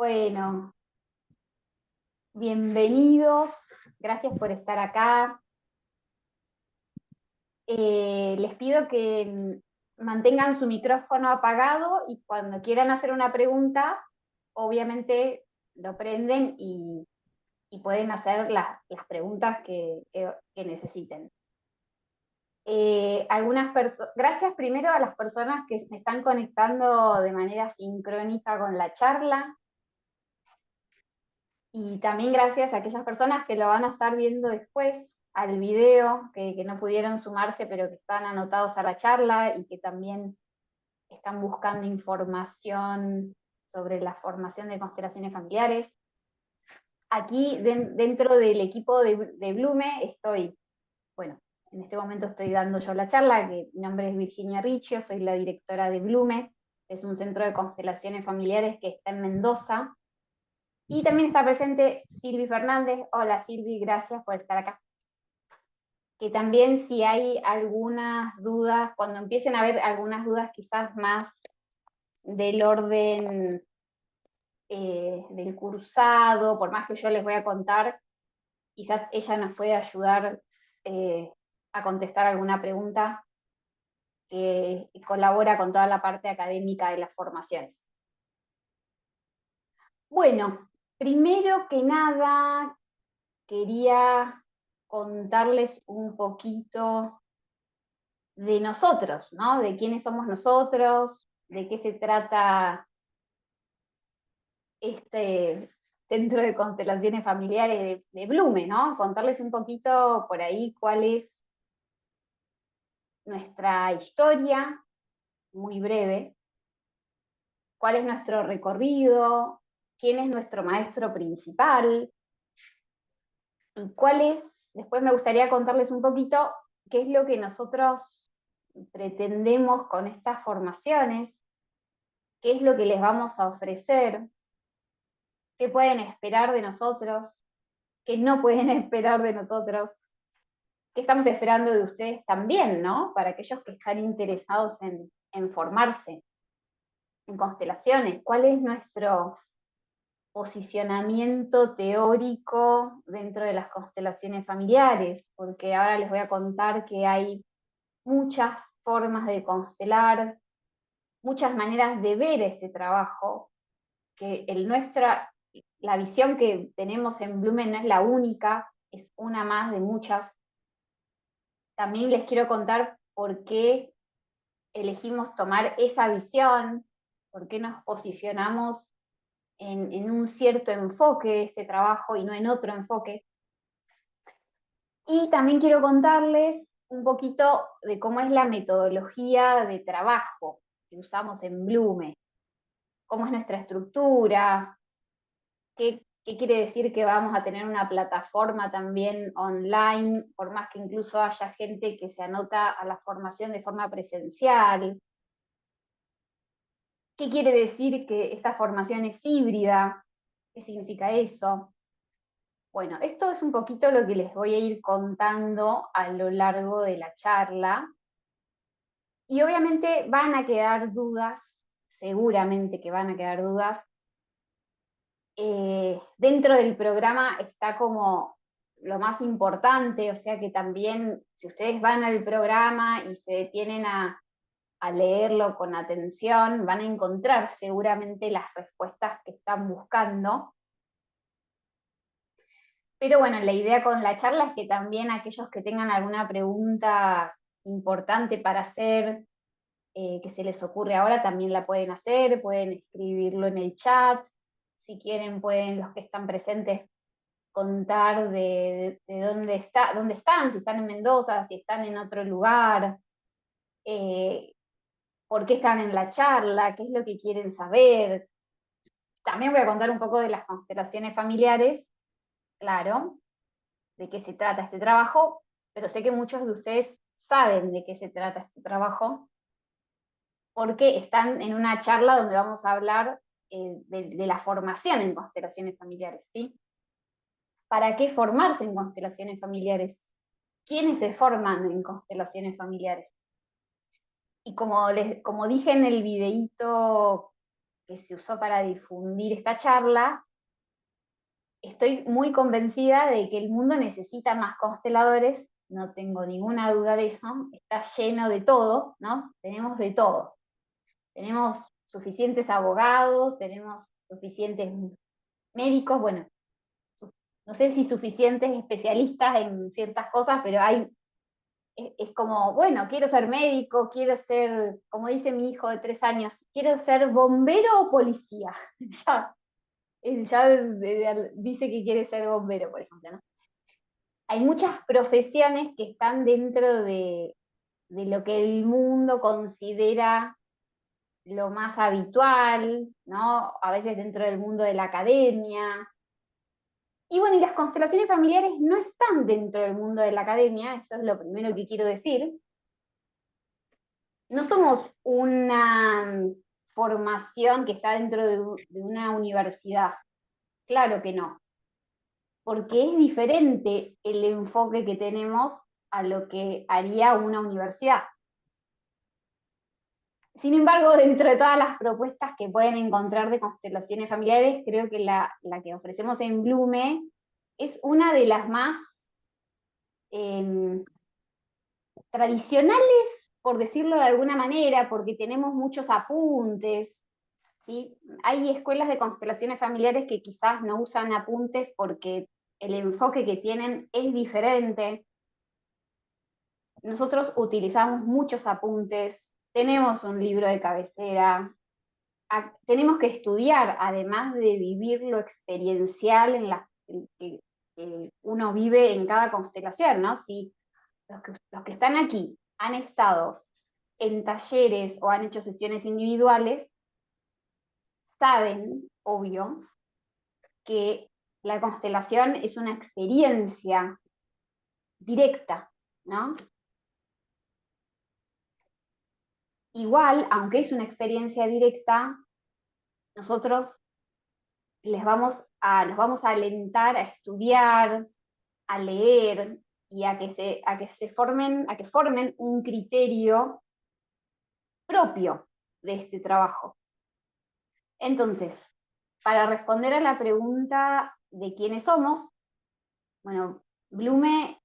Bueno, bienvenidos, gracias por estar acá. Les pido que mantengan su micrófono apagado y cuando quieran hacer una pregunta, obviamente lo prenden y pueden hacer las preguntas que necesiten. Gracias primero a las personas que se están conectando de manera sincrónica con la charla. Y también gracias a aquellas personas que lo van a estar viendo después al video, que no pudieron sumarse, pero que están anotados a la charla y que también están buscando información sobre la formación de constelaciones familiares. Aquí dentro del equipo de Blume estoy, bueno, en este momento estoy dando yo la charla, que mi nombre es Virginia Riccio, soy la directora de Blume, es un centro de constelaciones familiares que está en Mendoza. Y también está presente Silvi Fernández. Hola Silvi, gracias por estar acá. Que también si hay algunas dudas, cuando empiecen a haber algunas dudas quizás más del orden del cursado, por más que yo les voy a contar, quizás ella nos puede ayudar a contestar alguna pregunta que colabora con toda la parte académica de las formaciones. Bueno, primero que nada, quería contarles un poquito de nosotros, ¿no? De quiénes somos nosotros, de qué se trata este centro de constelaciones familiares de Blume, ¿no? Contarles un poquito por ahí cuál es nuestra historia, muy breve, cuál es nuestro recorrido, quién es nuestro maestro principal, y cuál es, después me gustaría contarles un poquito qué es lo que nosotros pretendemos con estas formaciones, qué es lo que les vamos a ofrecer, qué pueden esperar de nosotros, qué no pueden esperar de nosotros, qué estamos esperando de ustedes también, ¿no? Para aquellos que están interesados en formarse en constelaciones, cuál es nuestro posicionamiento teórico dentro de las constelaciones familiares, porque ahora les voy a contar que hay muchas formas de constelar, muchas maneras de ver este trabajo, que la visión que tenemos en Blumen no es la única, es una más de muchas. También les quiero contar por qué elegimos tomar esa visión, por qué nos posicionamos en un cierto enfoque de este trabajo y no en otro enfoque. Y también quiero contarles un poquito de cómo es la metodología de trabajo que usamos en Blume, cómo es nuestra estructura, qué quiere decir que vamos a tener una plataforma también online, por más que incluso haya gente que se anota a la formación de forma presencial. ¿Qué quiere decir que esta formación es híbrida? ¿Qué significa eso? Bueno, esto es un poquito lo que les voy a ir contando a lo largo de la charla. Y obviamente van a quedar dudas, seguramente que van a quedar dudas. Dentro del programa está como lo más importante, o sea que también si ustedes van al programa y se detienen a leerlo con atención, van a encontrar seguramente las respuestas que están buscando. Pero bueno, la idea con la charla es que también aquellos que tengan alguna pregunta importante para hacer, que se les ocurre ahora, también la pueden hacer, pueden escribirlo en el chat. Si quieren, pueden los que están presentes contar de dónde están, si están en Mendoza, si están en otro lugar, por qué están en la charla, qué es lo que quieren saber. También voy a contar un poco de las constelaciones familiares, claro, de qué se trata este trabajo, pero sé que muchos de ustedes saben de qué se trata este trabajo, porque están en una charla donde vamos a hablar de la formación en constelaciones familiares, ¿sí? ¿Para qué formarse en constelaciones familiares? ¿Quiénes se forman en constelaciones familiares? Y como dije en el videíto que se usó para difundir esta charla, estoy muy convencida de que el mundo necesita más consteladores, no tengo ninguna duda de eso, está lleno de todo, ¿no? Tenemos de todo. Tenemos suficientes abogados, tenemos suficientes médicos, bueno, no sé si suficientes especialistas en ciertas cosas, pero es como, bueno, quiero ser médico, quiero ser, como dice mi hijo de 3 años, quiero ser bombero o policía. Ya, él ya dice que quiere ser bombero, por ejemplo, ¿no? Hay muchas profesiones que están dentro de lo que el mundo considera lo más habitual, ¿no? A veces dentro del mundo de la academia. Y bueno, y las constelaciones familiares no están dentro del mundo de la academia, eso es lo primero que quiero decir. No somos una formación que está dentro de una universidad, claro que no, porque es diferente el enfoque que tenemos a lo que haría una universidad. Sin embargo, dentro de todas las propuestas que pueden encontrar de constelaciones familiares, creo que la que ofrecemos en Blume es una de las más tradicionales, por decirlo de alguna manera, porque tenemos muchos apuntes, ¿sí? Hay escuelas de constelaciones familiares que quizás no usan apuntes porque el enfoque que tienen es diferente. Nosotros utilizamos muchos apuntes, tenemos un libro de cabecera, tenemos que estudiar, además de vivir lo experiencial que uno vive en cada constelación, ¿no? Si los que están aquí han estado en talleres o han hecho sesiones individuales, saben, obvio, que la constelación es una experiencia directa, ¿no? Igual, aunque es una experiencia directa, nosotros los vamos a alentar a estudiar, a leer y a que formen un criterio propio de este trabajo. Entonces, para responder a la pregunta de quiénes somos, bueno, Blume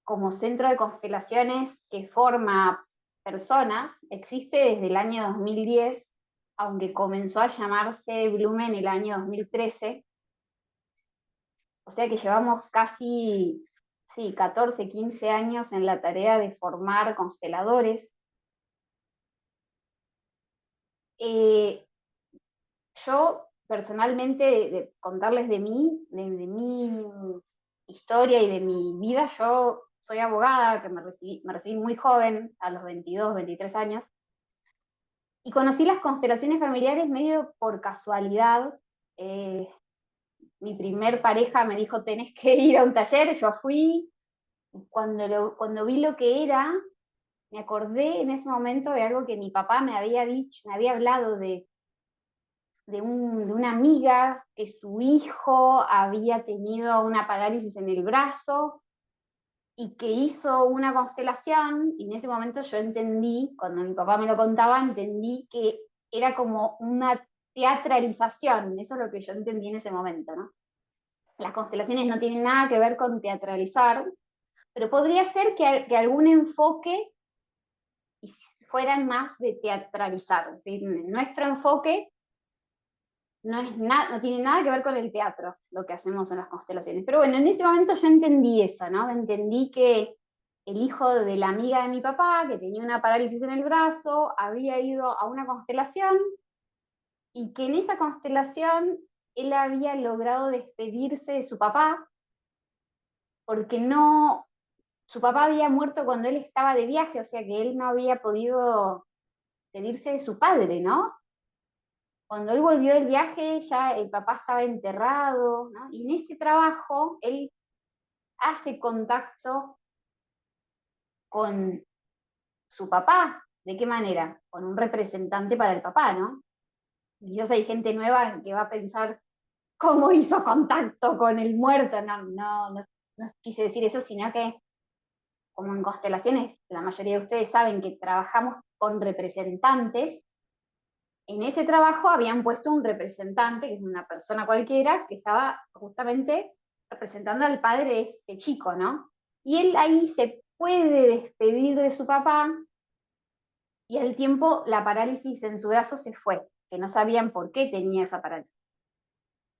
como centro de constelaciones que forma personas existe desde el año 2010, aunque comenzó a llamarse Blume en el año 2013, o sea que llevamos casi, sí, 14, 15 años en la tarea de formar consteladores. Yo personalmente, de contarles de mi historia y de mi vida, yo soy abogada, que me recibí muy joven, a los 22, 23 años, y conocí las constelaciones familiares medio por casualidad. Eh, Mi primer pareja me dijo, tenés que ir a un taller, yo fui, cuando vi lo que era, me acordé en ese momento de algo que mi papá me había dicho, me había hablado de una amiga que su hijo había tenido una parálisis en el brazo y que hizo una constelación, y en ese momento yo entendí, cuando mi papá me lo contaba, entendí que era como una teatralización, eso es lo que yo entendí en ese momento, ¿no? Las constelaciones no tienen nada que ver con teatralizar, pero podría ser que algún enfoque fueran más de teatralizar, ¿sí? Nuestro enfoque no tiene nada que ver con el teatro, lo que hacemos en las constelaciones. Pero bueno, en ese momento yo entendí eso, ¿no? Entendí que el hijo de la amiga de mi papá, que tenía una parálisis en el brazo, había ido a una constelación y que en esa constelación él había logrado despedirse de su papá, porque no, su papá había muerto cuando él estaba de viaje, o sea que él no había podido despedirse de su padre, ¿no? Cuando él volvió del viaje, ya el papá estaba enterrado, ¿no? Y en ese trabajo, él hace contacto con su papá. ¿De qué manera? Con un representante para el papá, ¿no? Quizás hay gente nueva que va a pensar, ¿cómo hizo contacto con el muerto? No quise decir eso, sino que, como en constelaciones, la mayoría de ustedes saben que trabajamos con representantes, en ese trabajo habían puesto un representante, que es una persona cualquiera, que estaba justamente representando al padre de este chico, ¿no? Y él ahí se puede despedir de su papá y al tiempo la parálisis en su brazo se fue, que no sabían por qué tenía esa parálisis.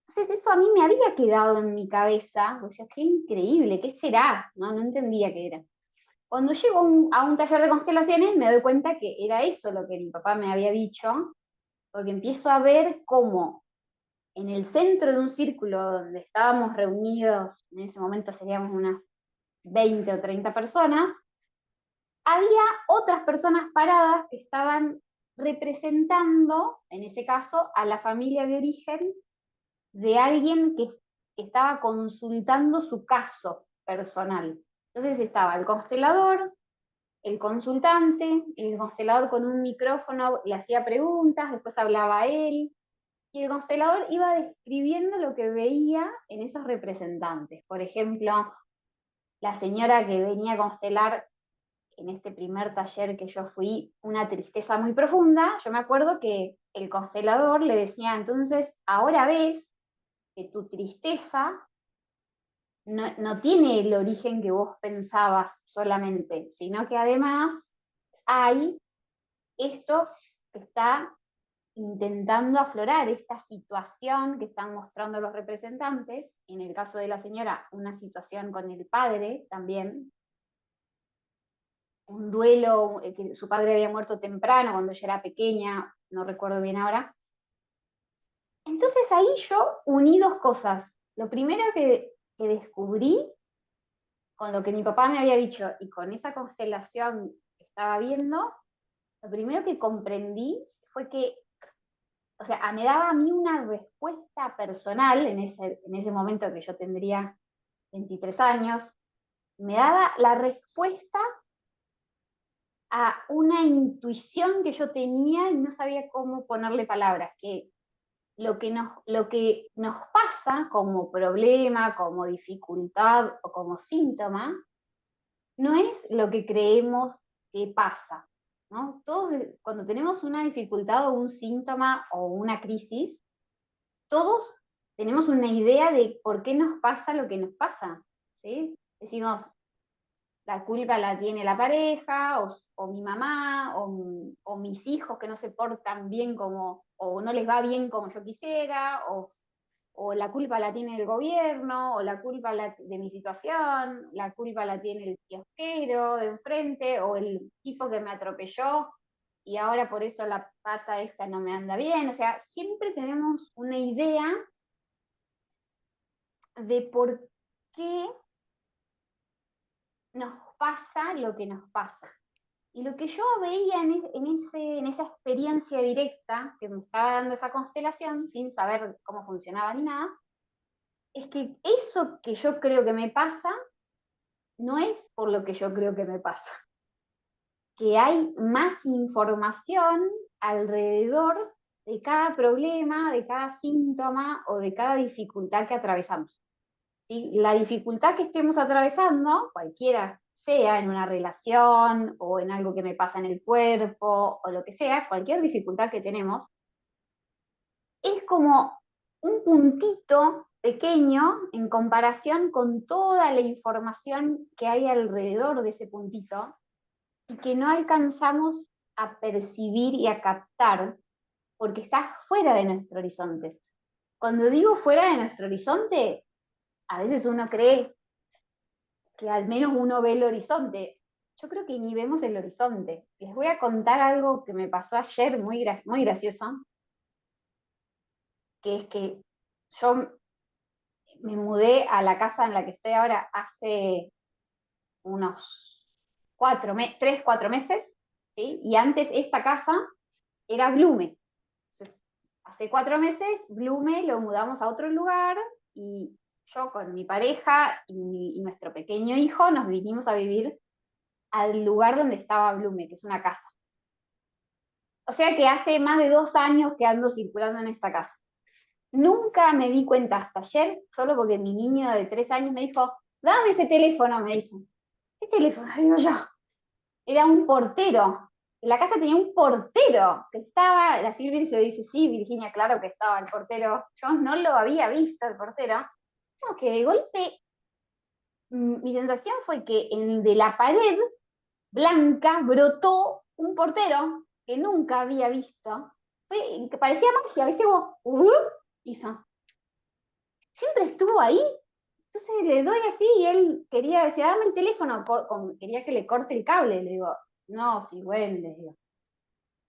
Entonces eso a mí me había quedado en mi cabeza, o sea, qué increíble, ¿qué será? No entendía qué era. Cuando llego a un taller de constelaciones me doy cuenta que era eso lo que mi papá me había dicho, porque empiezo a ver cómo en el centro de un círculo donde estábamos reunidos, en ese momento seríamos unas 20 o 30 personas, había otras personas paradas que estaban representando, en ese caso, a la familia de origen de alguien que estaba consultando su caso personal. Entonces estaba el constelador, el consultante, el constelador con un micrófono le hacía preguntas, después hablaba él, y el constelador iba describiendo lo que veía en esos representantes. Por ejemplo, la señora que venía a constelar en este primer taller que yo fui, una tristeza muy profunda, yo me acuerdo que el constelador le decía, entonces, ahora ves que tu tristeza no tiene el origen que vos pensabas solamente, sino que además hay esto que está intentando aflorar, esta situación que están mostrando los representantes, en el caso de la señora, una situación con el padre también, un duelo, que su padre había muerto temprano cuando ella era pequeña, no recuerdo bien ahora. Entonces ahí yo uní dos cosas. Lo primero que descubrí con lo que mi papá me había dicho y con esa constelación que estaba viendo, lo primero que comprendí fue que, o sea, me daba a mí una respuesta personal en ese momento que yo tendría 23 años, me daba la respuesta a una intuición que yo tenía y no sabía cómo ponerle palabras, que lo que nos pasa como problema, como dificultad o como síntoma, no es lo que creemos que pasa, ¿no? Todos, cuando tenemos una dificultad o un síntoma o una crisis, todos tenemos una idea de por qué nos pasa lo que nos pasa, ¿sí? Decimos, la culpa la tiene la pareja, o mi mamá, o mis hijos que no se portan bien como, o no les va bien como yo quisiera, o la culpa la tiene el gobierno, o la culpa de mi situación, la culpa la tiene el kiosquero de enfrente, o el tipo que me atropelló y ahora por eso la pata esta no me anda bien. O sea, siempre tenemos una idea de por qué nos pasa lo que nos pasa. Y lo que yo veía en esa experiencia directa que me estaba dando esa constelación, sin saber cómo funcionaba ni nada, es que eso que yo creo que me pasa no es por lo que yo creo que me pasa, que hay más información alrededor de cada problema, de cada síntoma o de cada dificultad que atravesamos. ¿Sí? La dificultad que estemos atravesando, cualquiera sea en una relación o en algo que me pasa en el cuerpo o lo que sea, cualquier dificultad que tenemos, es como un puntito pequeño en comparación con toda la información que hay alrededor de ese puntito y que no alcanzamos a percibir y a captar porque está fuera de nuestro horizonte. Cuando digo fuera de nuestro horizonte, a veces uno cree que al menos uno ve el horizonte. Yo creo que ni vemos el horizonte. Les voy a contar algo que me pasó ayer muy gracioso, que es que yo me mudé a la casa en la que estoy ahora hace unos 3, 4 meses, ¿sí? Y antes esta casa era Blume. Entonces, hace 4 meses, Blume lo mudamos a otro lugar y yo con mi pareja y nuestro pequeño hijo nos vinimos a vivir al lugar donde estaba Blume, que es una casa. O sea que hace más de 2 años que ando circulando en esta casa. Nunca me di cuenta hasta ayer, solo porque mi niño de 3 años me dijo, dame ese teléfono, me dice. ¿Qué teléfono? Digo yo. Era un portero la casa tenía un portero que estaba, la Silvia se dice, sí, Virginia, claro que estaba el portero, yo no lo había visto el portero, como que de golpe mi sensación fue que de la pared blanca brotó un portero que nunca había visto, que parecía magia, ¿viste? Como, hizo. Siempre estuvo ahí. Entonces le doy así y él quería decir, dame el teléfono, quería que le corte el cable. Le digo, no, sí, bueno, le digo.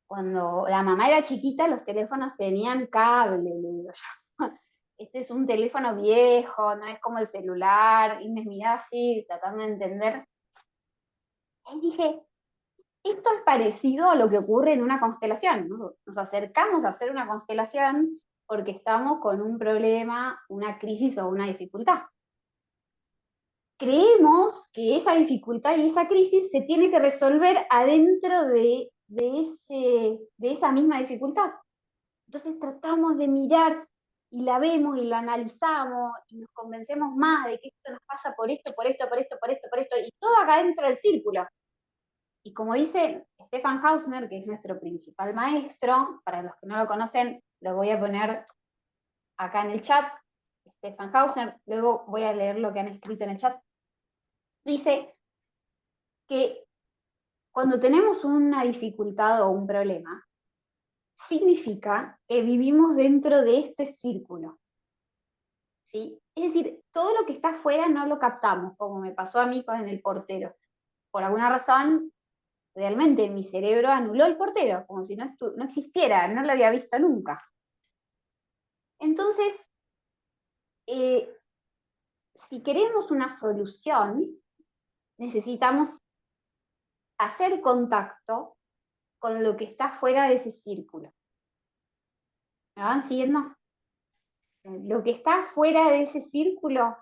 Cuando la mamá era chiquita, los teléfonos tenían cable, le digo yo. Este es un teléfono viejo, no es como el celular. Y me miraba así, tratando de entender. Y dije, esto es parecido a lo que ocurre en una constelación, ¿no? Nos acercamos a hacer una constelación porque estamos con un problema, una crisis o una dificultad. Creemos que esa dificultad y esa crisis se tiene que resolver adentro de esa misma dificultad. Entonces tratamos de mirar y la vemos y la analizamos y nos convencemos más de que esto nos pasa por esto, por esto, por esto, por esto, por esto, y todo acá dentro del círculo. Y como dice Stefan Hausner, que es nuestro principal maestro, para los que no lo conocen, lo voy a poner acá en el chat, Stefan Hausner, luego voy a leer lo que han escrito en el chat. Dice que cuando tenemos una dificultad o un problema, significa que vivimos dentro de este círculo. ¿Sí? Es decir, todo lo que está afuera no lo captamos, como me pasó a mí con el portero. Por alguna razón, realmente mi cerebro anuló el portero, como si no existiera, no lo había visto nunca. Entonces, si queremos una solución, necesitamos hacer contacto con lo que está fuera de ese círculo. ¿Me van siguiendo? Lo que está fuera de ese círculo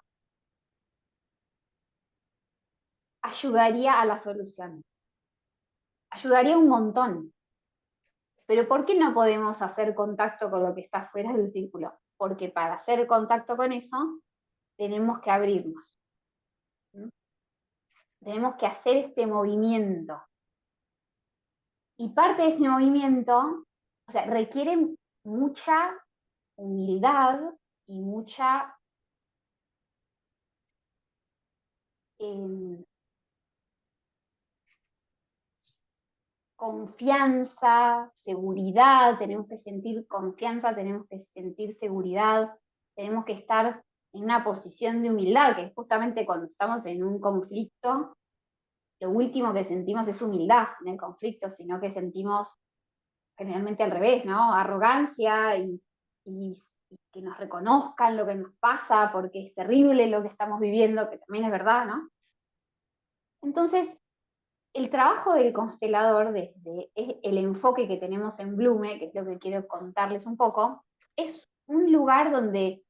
ayudaría a la solución. Ayudaría un montón. Pero ¿por qué no podemos hacer contacto con lo que está fuera del círculo? Porque para hacer contacto con eso, tenemos que abrirnos. ¿Mm? Tenemos que hacer este movimiento. Y parte de ese movimiento, o sea, requiere mucha humildad y mucha eh, confianza, seguridad, tenemos que sentir confianza, tenemos que sentir seguridad, tenemos que estar en una posición de humildad, que es justamente cuando estamos en un conflicto, lo último que sentimos es humildad en el conflicto, sino que sentimos generalmente al revés, ¿no? Arrogancia y que nos reconozcan lo que nos pasa, porque es terrible lo que estamos viviendo, que también es verdad, ¿no? Entonces, el trabajo del constelador, desde el enfoque que tenemos en Blume, que es lo que quiero contarles un poco, es un lugar donde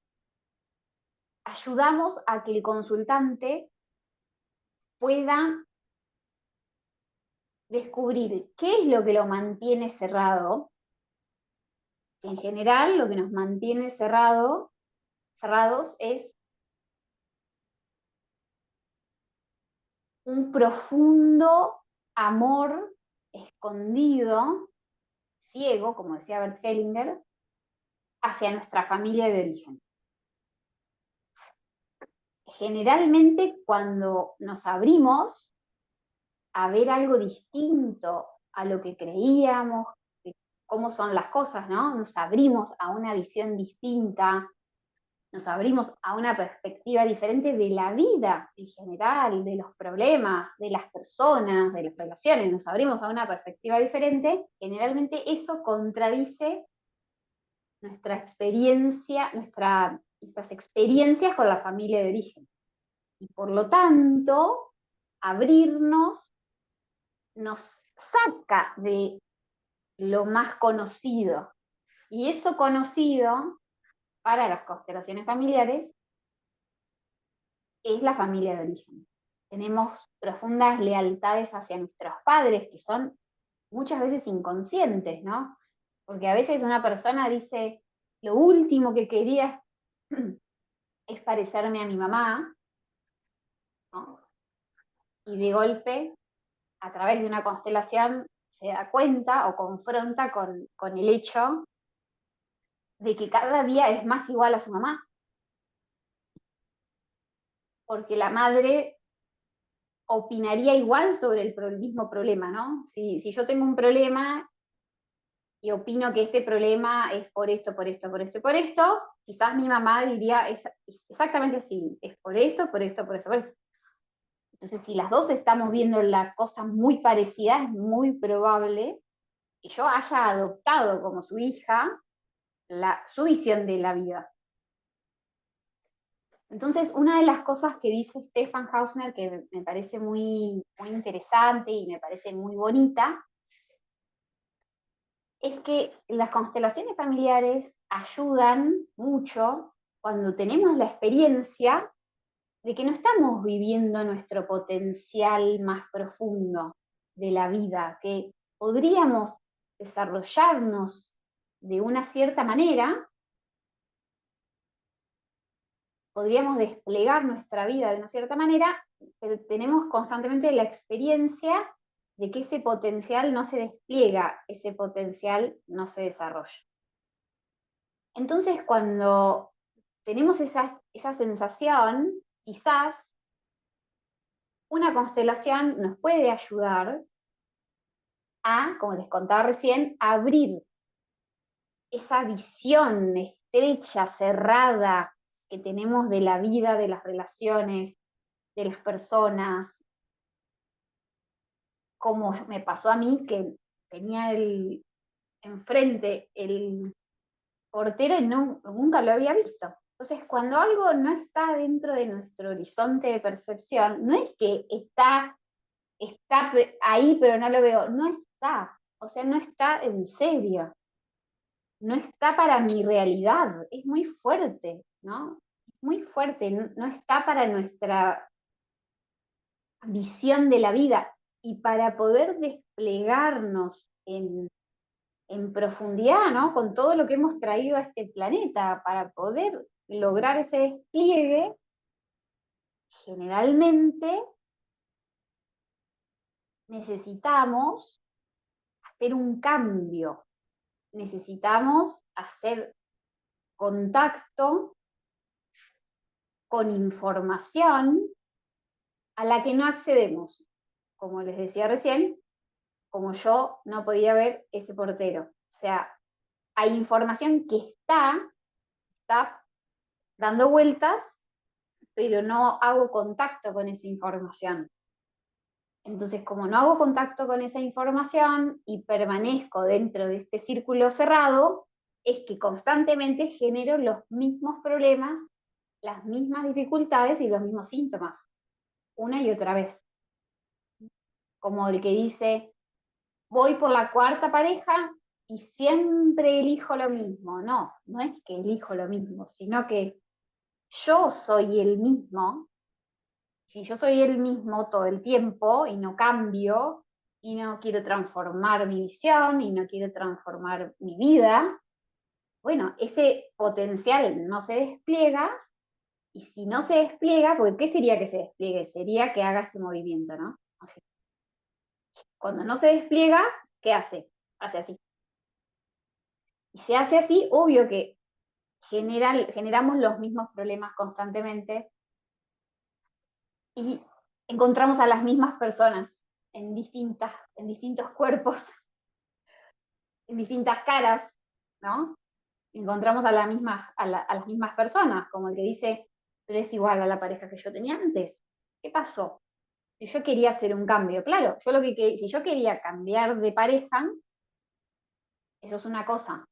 ayudamos a que el consultante pueda descubrir qué es lo que lo mantiene cerrado. En general, lo que nos mantiene cerrados es un profundo amor escondido, ciego, como decía Bert Hellinger, hacia nuestra familia de origen. Generalmente cuando nos abrimos a ver algo distinto a lo que creíamos, de cómo son las cosas, ¿no? Nos abrimos a una visión distinta, nos abrimos a una perspectiva diferente de la vida en general, de los problemas, de las personas, de las relaciones, nos abrimos a una perspectiva diferente, generalmente eso contradice nuestra experiencia, nuestras experiencias con la familia de origen. Y por lo tanto, abrirnos nos saca de lo más conocido. Y eso conocido para las constelaciones familiares es la familia de origen. Tenemos profundas lealtades hacia nuestros padres que son muchas veces inconscientes, ¿no? Porque a veces una persona dice, lo último que quería es parecerme a mi mamá, ¿no? Y de golpe, a través de una constelación, se da cuenta o confronta con el hecho de que cada día es más igual a su mamá, porque la madre opinaría igual sobre el mismo problema, ¿no? Si yo tengo un problema y opino que este problema es por esto, por esto, por esto y por esto, quizás mi mamá diría es exactamente así, es por esto, por esto, por esto, por esto. Entonces, si las dos estamos viendo la cosa muy parecida, es muy probable que yo haya adoptado como su hija su visión de la vida. Entonces, una de las cosas que dice Stefan Hausner, que me parece muy, muy interesante y me parece muy bonita, es que las constelaciones familiares ayudan mucho cuando tenemos la experiencia de que no estamos viviendo nuestro potencial más profundo de la vida, que podríamos desarrollarnos de una cierta manera, podríamos desplegar nuestra vida de una cierta manera, pero tenemos constantemente la experiencia de que ese potencial no se despliega, ese potencial no se desarrolla. Entonces, cuando tenemos esa sensación, quizás una constelación nos puede ayudar a, como les contaba recién, abrir esa visión estrecha, cerrada que tenemos de la vida, de las relaciones, de las personas, como me pasó a mí, que tenía enfrente el portero y nunca lo había visto. Entonces, cuando algo no está dentro de nuestro horizonte de percepción, no es que está ahí pero no lo veo, no está, o sea, no está en serio, no está para mi realidad, es muy fuerte, ¿no? Muy fuerte, no está para nuestra visión de la vida. Y para poder desplegarnos en profundidad, ¿no? Con todo lo que hemos traído a este planeta, para poder lograr ese despliegue, generalmente necesitamos hacer un cambio, necesitamos hacer contacto con información a la que no accedemos. Como les decía recién, como yo no podía ver ese portero. O sea, hay información que está dando vueltas, pero no hago contacto con esa información. Entonces, como no hago contacto con esa información y permanezco dentro de este círculo cerrado, es que constantemente genero los mismos problemas, las mismas dificultades y los mismos síntomas, una y otra vez. Como el que dice, voy por la cuarta pareja y siempre elijo lo mismo. No, no es que elijo lo mismo, sino que yo soy el mismo. Si yo soy el mismo todo el tiempo y no cambio y no quiero transformar mi visión y no quiero transformar mi vida, bueno, ese potencial no se despliega. Y si no se despliega, porque ¿qué sería que se despliegue? Sería que haga este movimiento, ¿no? Así. Cuando no se despliega, ¿qué hace? Hace así. Y se hace así, obvio que generamos los mismos problemas constantemente y encontramos a las mismas personas en distintos cuerpos, en distintas caras, ¿no? Encontramos a las mismas personas, como el que dice, pero es igual a la pareja que yo tenía antes. ¿Qué pasó? Si yo quería hacer un cambio, claro, si yo quería cambiar de pareja, eso es una cosa,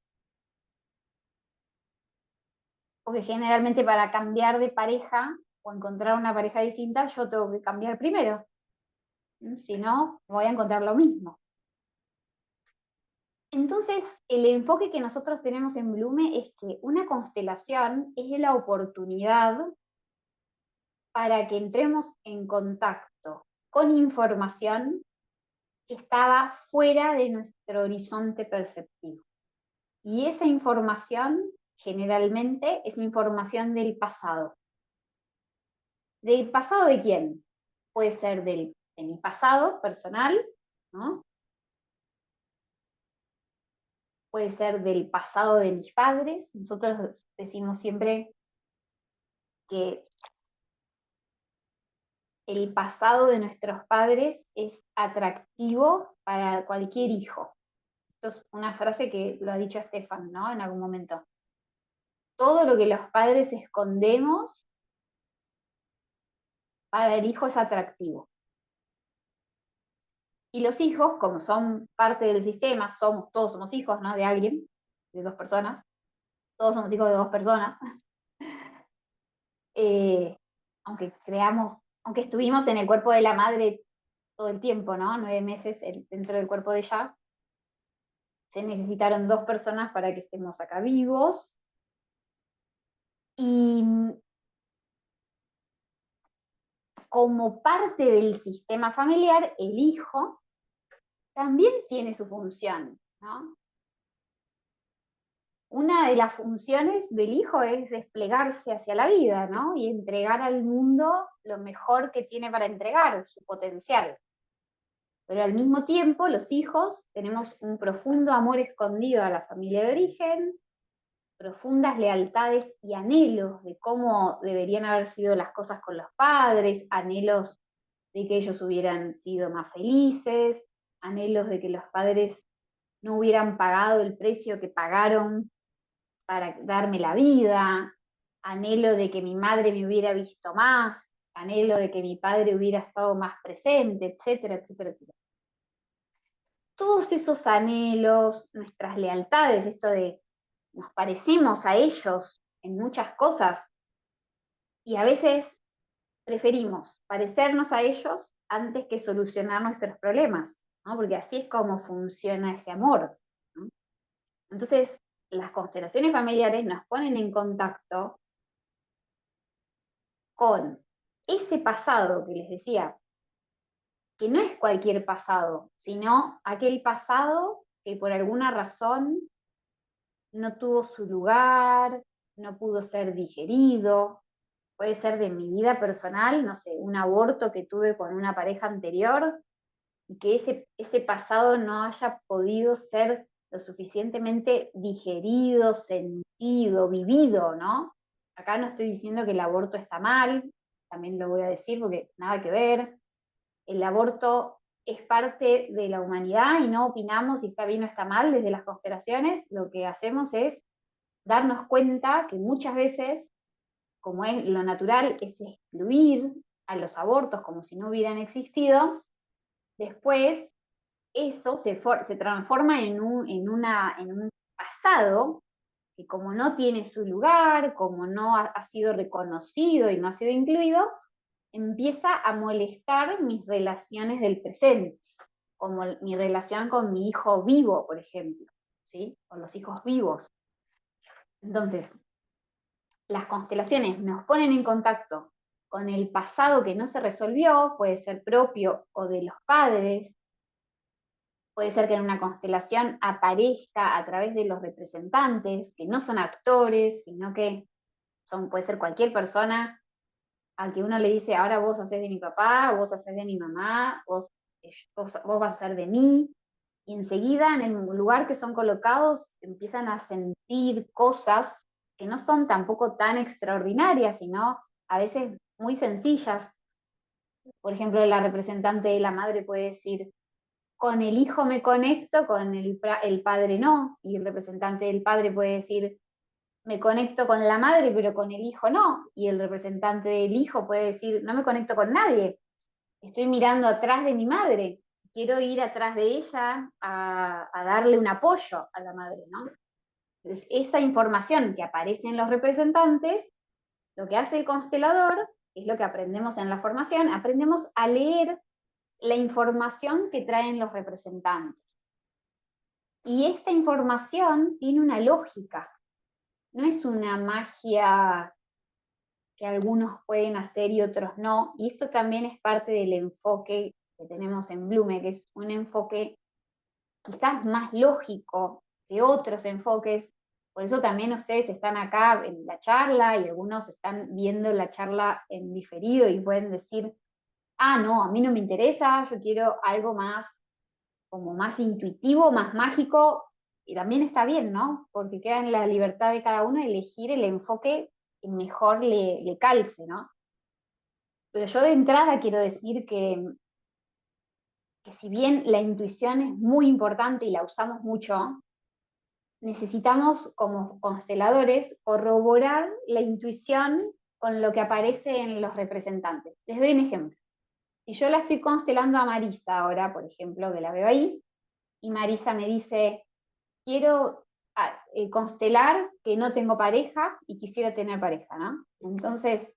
porque generalmente para cambiar de pareja o encontrar una pareja distinta, yo tengo que cambiar primero. Si no, voy a encontrar lo mismo. Entonces, el enfoque que nosotros tenemos en Blume es que una constelación es la oportunidad para que entremos en contacto con información que estaba fuera de nuestro horizonte perceptivo. Y esa información generalmente es información del pasado. ¿Del pasado de quién? Puede ser de mi pasado personal, ¿no? puede ser del pasado de mis padres. Nosotros decimos siempre que el pasado de nuestros padres es atractivo para cualquier hijo. Esto es una frase que lo ha dicho Estefan, ¿no? En algún momento. Todo lo que los padres escondemos para el hijo es atractivo. Y los hijos, como son parte del sistema, todos somos hijos, ¿no? De alguien, de dos personas, todos somos hijos de dos personas, aunque aunque estuvimos en el cuerpo de la madre todo el tiempo, ¿no? 9 meses dentro del cuerpo de ella, se necesitaron dos personas para que estemos acá vivos. Y como parte del sistema familiar, el hijo también tiene su función, ¿no? Una de las funciones del hijo es desplegarse hacia la vida, ¿no? Y entregar al mundo lo mejor que tiene para entregar, su potencial. Pero al mismo tiempo, los hijos tenemos un profundo amor escondido a la familia de origen, profundas lealtades y anhelos de cómo deberían haber sido las cosas con los padres, anhelos de que ellos hubieran sido más felices, anhelos de que los padres no hubieran pagado el precio que pagaron para darme la vida, anhelo de que mi madre me hubiera visto más, anhelo de que mi padre hubiera estado más presente, etcétera, etcétera, etcétera. Todos esos anhelos, nuestras lealtades, esto de nos parecemos a ellos en muchas cosas y a veces preferimos parecernos a ellos antes que solucionar nuestros problemas, ¿no? Porque así es como funciona ese amor, ¿no? Entonces, las constelaciones familiares nos ponen en contacto con ese pasado que les decía, que no es cualquier pasado, sino aquel pasado que por alguna razón no tuvo su lugar, no pudo ser digerido, puede ser de mi vida personal, no sé, un aborto que tuve con una pareja anterior y que ese pasado no haya podido ser lo suficientemente digerido, sentido, vivido, ¿no? Acá no estoy diciendo que el aborto está mal, también lo voy a decir porque nada que ver. El aborto es parte de la humanidad y no opinamos si está bien o está mal desde las constelaciones. Lo que hacemos es darnos cuenta que muchas veces, como es lo natural, es excluir a los abortos como si no hubieran existido. Después eso se transforma en un pasado que, como no tiene su lugar, como no ha sido reconocido y no ha sido incluido, empieza a molestar mis relaciones del presente, como mi relación con mi hijo vivo, por ejemplo, ¿sí? Con los hijos vivos. Entonces, las constelaciones nos ponen en contacto con el pasado que no se resolvió, puede ser propio o de los padres, puede ser que en una constelación aparezca a través de los representantes, que no son actores, sino que puede ser cualquier persona al que uno le dice, ahora vos hacés de mi papá, vos hacés de mi mamá, vos vas a ser de mí, y enseguida en el lugar que son colocados empiezan a sentir cosas que no son tampoco tan extraordinarias, sino a veces muy sencillas. Por ejemplo, la representante de la madre puede decir, con el hijo me conecto, con el padre no, y el representante del padre puede decir, me conecto con la madre, pero con el hijo no, y el representante del hijo puede decir, no me conecto con nadie, estoy mirando atrás de mi madre, quiero ir atrás de ella a darle un apoyo a la madre, ¿no? Entonces, esa información que aparece en los representantes, lo que hace el constelador, es lo que aprendemos en la formación, aprendemos a leer la información que traen los representantes. Y esta información tiene una lógica, no es una magia que algunos pueden hacer y otros no, y esto también es parte del enfoque que tenemos en Blume, que es un enfoque quizás más lógico que otros enfoques. Por eso también ustedes están acá en la charla y algunos están viendo la charla en diferido y pueden decir, ah, no, a mí no me interesa, yo quiero algo más, como más intuitivo, más mágico, y también está bien, ¿no? Porque queda en la libertad de cada uno elegir el enfoque que mejor le calce, ¿no? Pero yo de entrada quiero decir que si bien la intuición es muy importante y la usamos mucho, necesitamos como consteladores corroborar la intuición con lo que aparece en los representantes. Les doy un ejemplo. Si yo la estoy constelando a Marisa ahora, por ejemplo, que la veo ahí, y Marisa me dice, quiero constelar que no tengo pareja y quisiera tener pareja, ¿no? Entonces,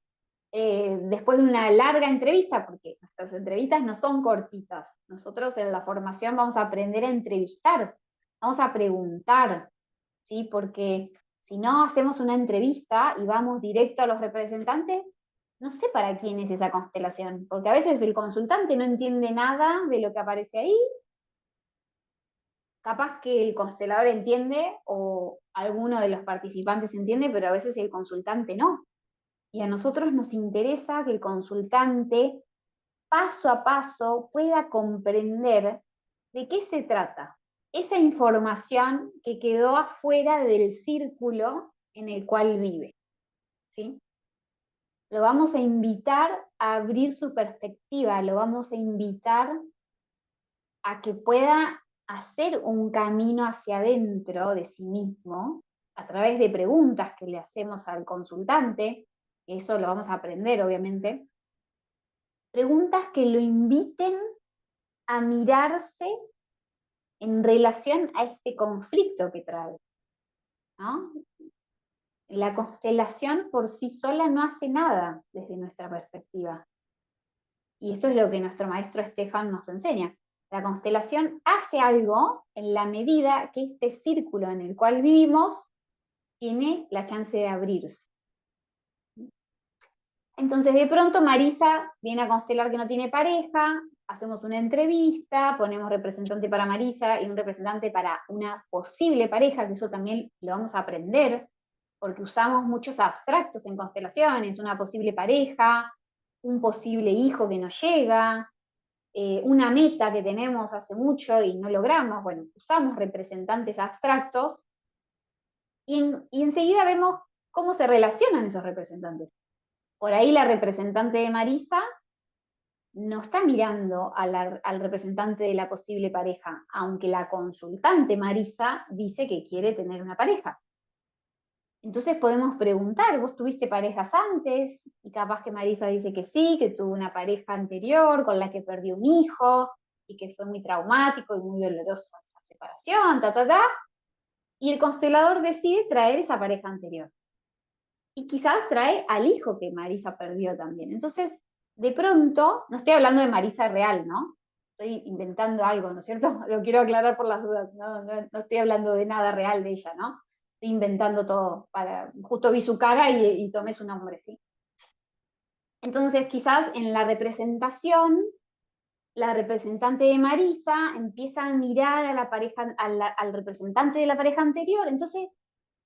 después de una larga entrevista, porque nuestras entrevistas no son cortitas, nosotros en la formación vamos a aprender a entrevistar, vamos a preguntar, ¿sí? Porque si no hacemos una entrevista y vamos directo a los representantes, no sé para quién es esa constelación, porque a veces el consultante no entiende nada de lo que aparece ahí, capaz que el constelador entiende o alguno de los participantes entiende, pero a veces el consultante no. Y a nosotros nos interesa que el consultante paso a paso pueda comprender de qué se trata. Esa información que quedó afuera del círculo en el cual vive. ¿Sí? Lo vamos a invitar a abrir su perspectiva, lo vamos a invitar a que pueda hacer un camino hacia adentro de sí mismo a través de preguntas que le hacemos al consultante, eso lo vamos a aprender obviamente, preguntas que lo inviten a mirarse en relación a este conflicto que trae, ¿no? La constelación por sí sola no hace nada desde nuestra perspectiva. Y esto es lo que nuestro maestro Estefan nos enseña. La constelación hace algo en la medida que este círculo en el cual vivimos tiene la chance de abrirse. Entonces de pronto Marisa viene a constelar que no tiene pareja, hacemos una entrevista, ponemos representante para Marisa y un representante para una posible pareja, que eso también lo vamos a aprender, porque usamos muchos abstractos en constelaciones, una posible pareja, un posible hijo que nos llega, una meta que tenemos hace mucho y no logramos, bueno, usamos representantes abstractos y enseguida vemos cómo se relacionan esos representantes. Por ahí la representante de Marisa no está mirando al representante de la posible pareja, aunque la consultante Marisa dice que quiere tener una pareja. Entonces podemos preguntar, ¿vos tuviste parejas antes? Y capaz que Marisa dice que sí, que tuvo una pareja anterior con la que perdió un hijo y que fue muy traumático y muy doloroso esa separación, y el constelador decide traer esa pareja anterior. Y quizás trae al hijo que Marisa perdió también. Entonces, de pronto, no estoy hablando de Marisa real, ¿no? Estoy inventando algo, ¿no es cierto? Lo quiero aclarar por las dudas, no estoy hablando de nada real de ella, ¿no? Estoy inventando todo, justo vi su cara y tomé su nombre, ¿sí? Entonces, quizás en la representación, la representante de Marisa empieza a mirar a la pareja, al representante de la pareja anterior. Entonces,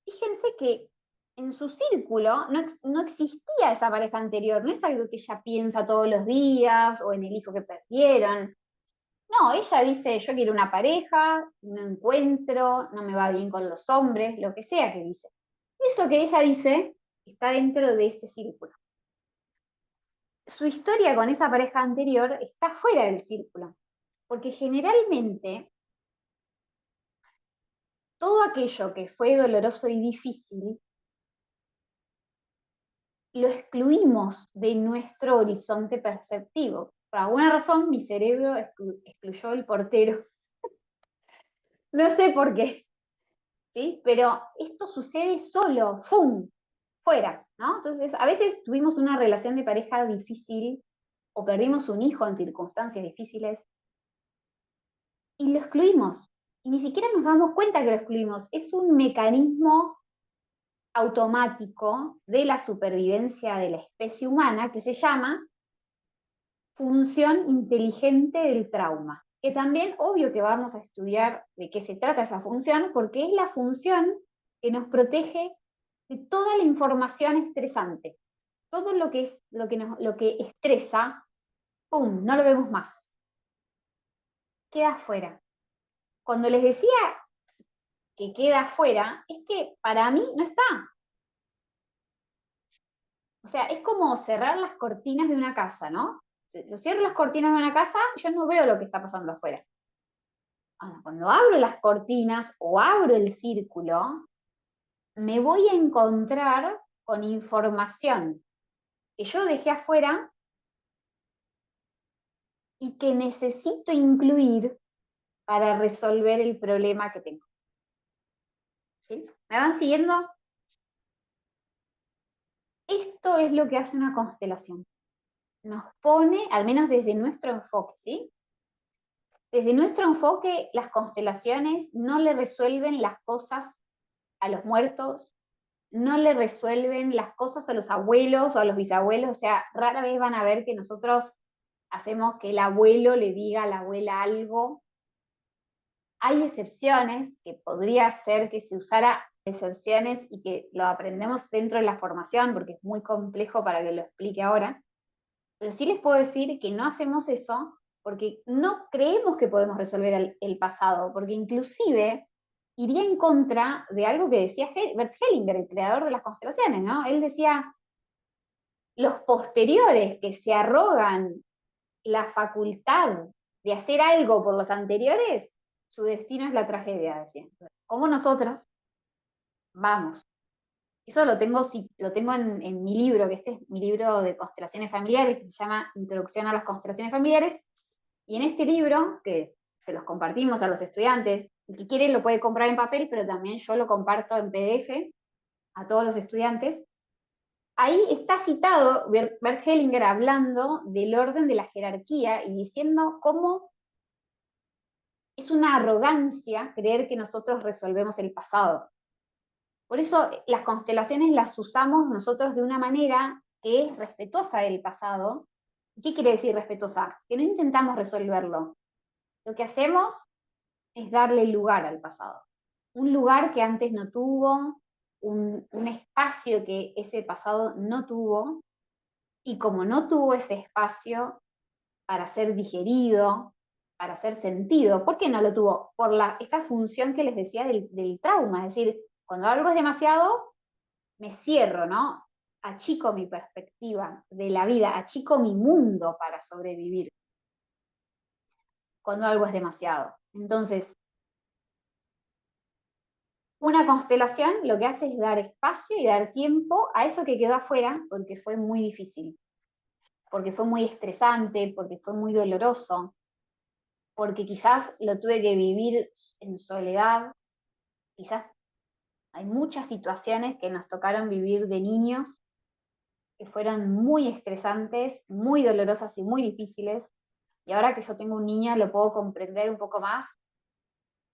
fíjense que en su círculo no existía esa pareja anterior, no es algo que ella piensa todos los días o en el hijo que perdieron. No, ella dice, yo quiero una pareja, no encuentro, no me va bien con los hombres, lo que sea que dice. Eso que ella dice está dentro de este círculo. Su historia con esa pareja anterior está fuera del círculo, porque generalmente todo aquello que fue doloroso y difícil lo excluimos de nuestro horizonte perceptivo. Por alguna razón mi cerebro excluyó el portero. No sé por qué, ¿sí? Pero esto sucede solo, ¡fum!, fuera, ¿no? Entonces, a veces tuvimos una relación de pareja difícil o perdimos un hijo en circunstancias difíciles y lo excluimos. Y ni siquiera nos damos cuenta que lo excluimos. Es un mecanismo automático de la supervivencia de la especie humana que se llama función inteligente del trauma, que también obvio que vamos a estudiar de qué se trata esa función, porque es la función que nos protege de toda la información estresante. Todo lo que estresa, ¡pum!, no lo vemos más. Queda afuera. Cuando les decía que queda afuera es que para mí no está. O sea, es como cerrar las cortinas de una casa, ¿no? Si yo cierro las cortinas de una casa, yo no veo lo que está pasando afuera. Ahora, cuando abro las cortinas o abro el círculo, me voy a encontrar con información que yo dejé afuera y que necesito incluir para resolver el problema que tengo. ¿Sí? ¿Me van siguiendo? Esto es lo que hace una constelación. Nos pone, al menos desde nuestro enfoque, ¿sí? Desde nuestro enfoque, las constelaciones no le resuelven las cosas a los muertos, no le resuelven las cosas a los abuelos o a los bisabuelos, o sea, rara vez van a ver que nosotros hacemos que el abuelo le diga a la abuela algo. Hay excepciones, que podría ser que se usara excepciones y que lo aprendemos dentro de la formación, porque es muy complejo para que lo explique ahora, pero sí les puedo decir que no hacemos eso porque no creemos que podemos resolver el pasado, porque inclusive iría en contra de algo que decía Bert Hellinger, el creador de las constelaciones, ¿no? Él decía, los posteriores que se arrogan la facultad de hacer algo por los anteriores, su destino es la tragedia, decía. Como nosotros vamos. Eso lo tengo en mi libro, que este es mi libro de constelaciones familiares, que se llama Introducción a las constelaciones familiares. Y en este libro, que se los compartimos a los estudiantes, el que quiere lo puede comprar en papel, pero también yo lo comparto en PDF a todos los estudiantes. Ahí está citado Bert Hellinger hablando del orden de la jerarquía y diciendo cómo es una arrogancia creer que nosotros resolvemos el pasado. Por eso las constelaciones las usamos nosotros de una manera que es respetuosa del pasado. ¿Qué quiere decir respetuosa? Que no intentamos resolverlo. Lo que hacemos es darle lugar al pasado. Un lugar que antes no tuvo, un espacio que ese pasado no tuvo, y como no tuvo ese espacio para ser digerido, para ser sentido, ¿por qué no lo tuvo? Por esta función que les decía del trauma, es decir, cuando algo es demasiado, me cierro, ¿no? Achico mi perspectiva de la vida, achico mi mundo para sobrevivir cuando algo es demasiado. Entonces, una constelación lo que hace es dar espacio y dar tiempo a eso que quedó afuera porque fue muy difícil, porque fue muy estresante, porque fue muy doloroso, porque quizás lo tuve que vivir en soledad, quizás hay muchas situaciones que nos tocaron vivir de niños que fueron muy estresantes, muy dolorosas y muy difíciles, y ahora que yo tengo un niño lo puedo comprender un poco más.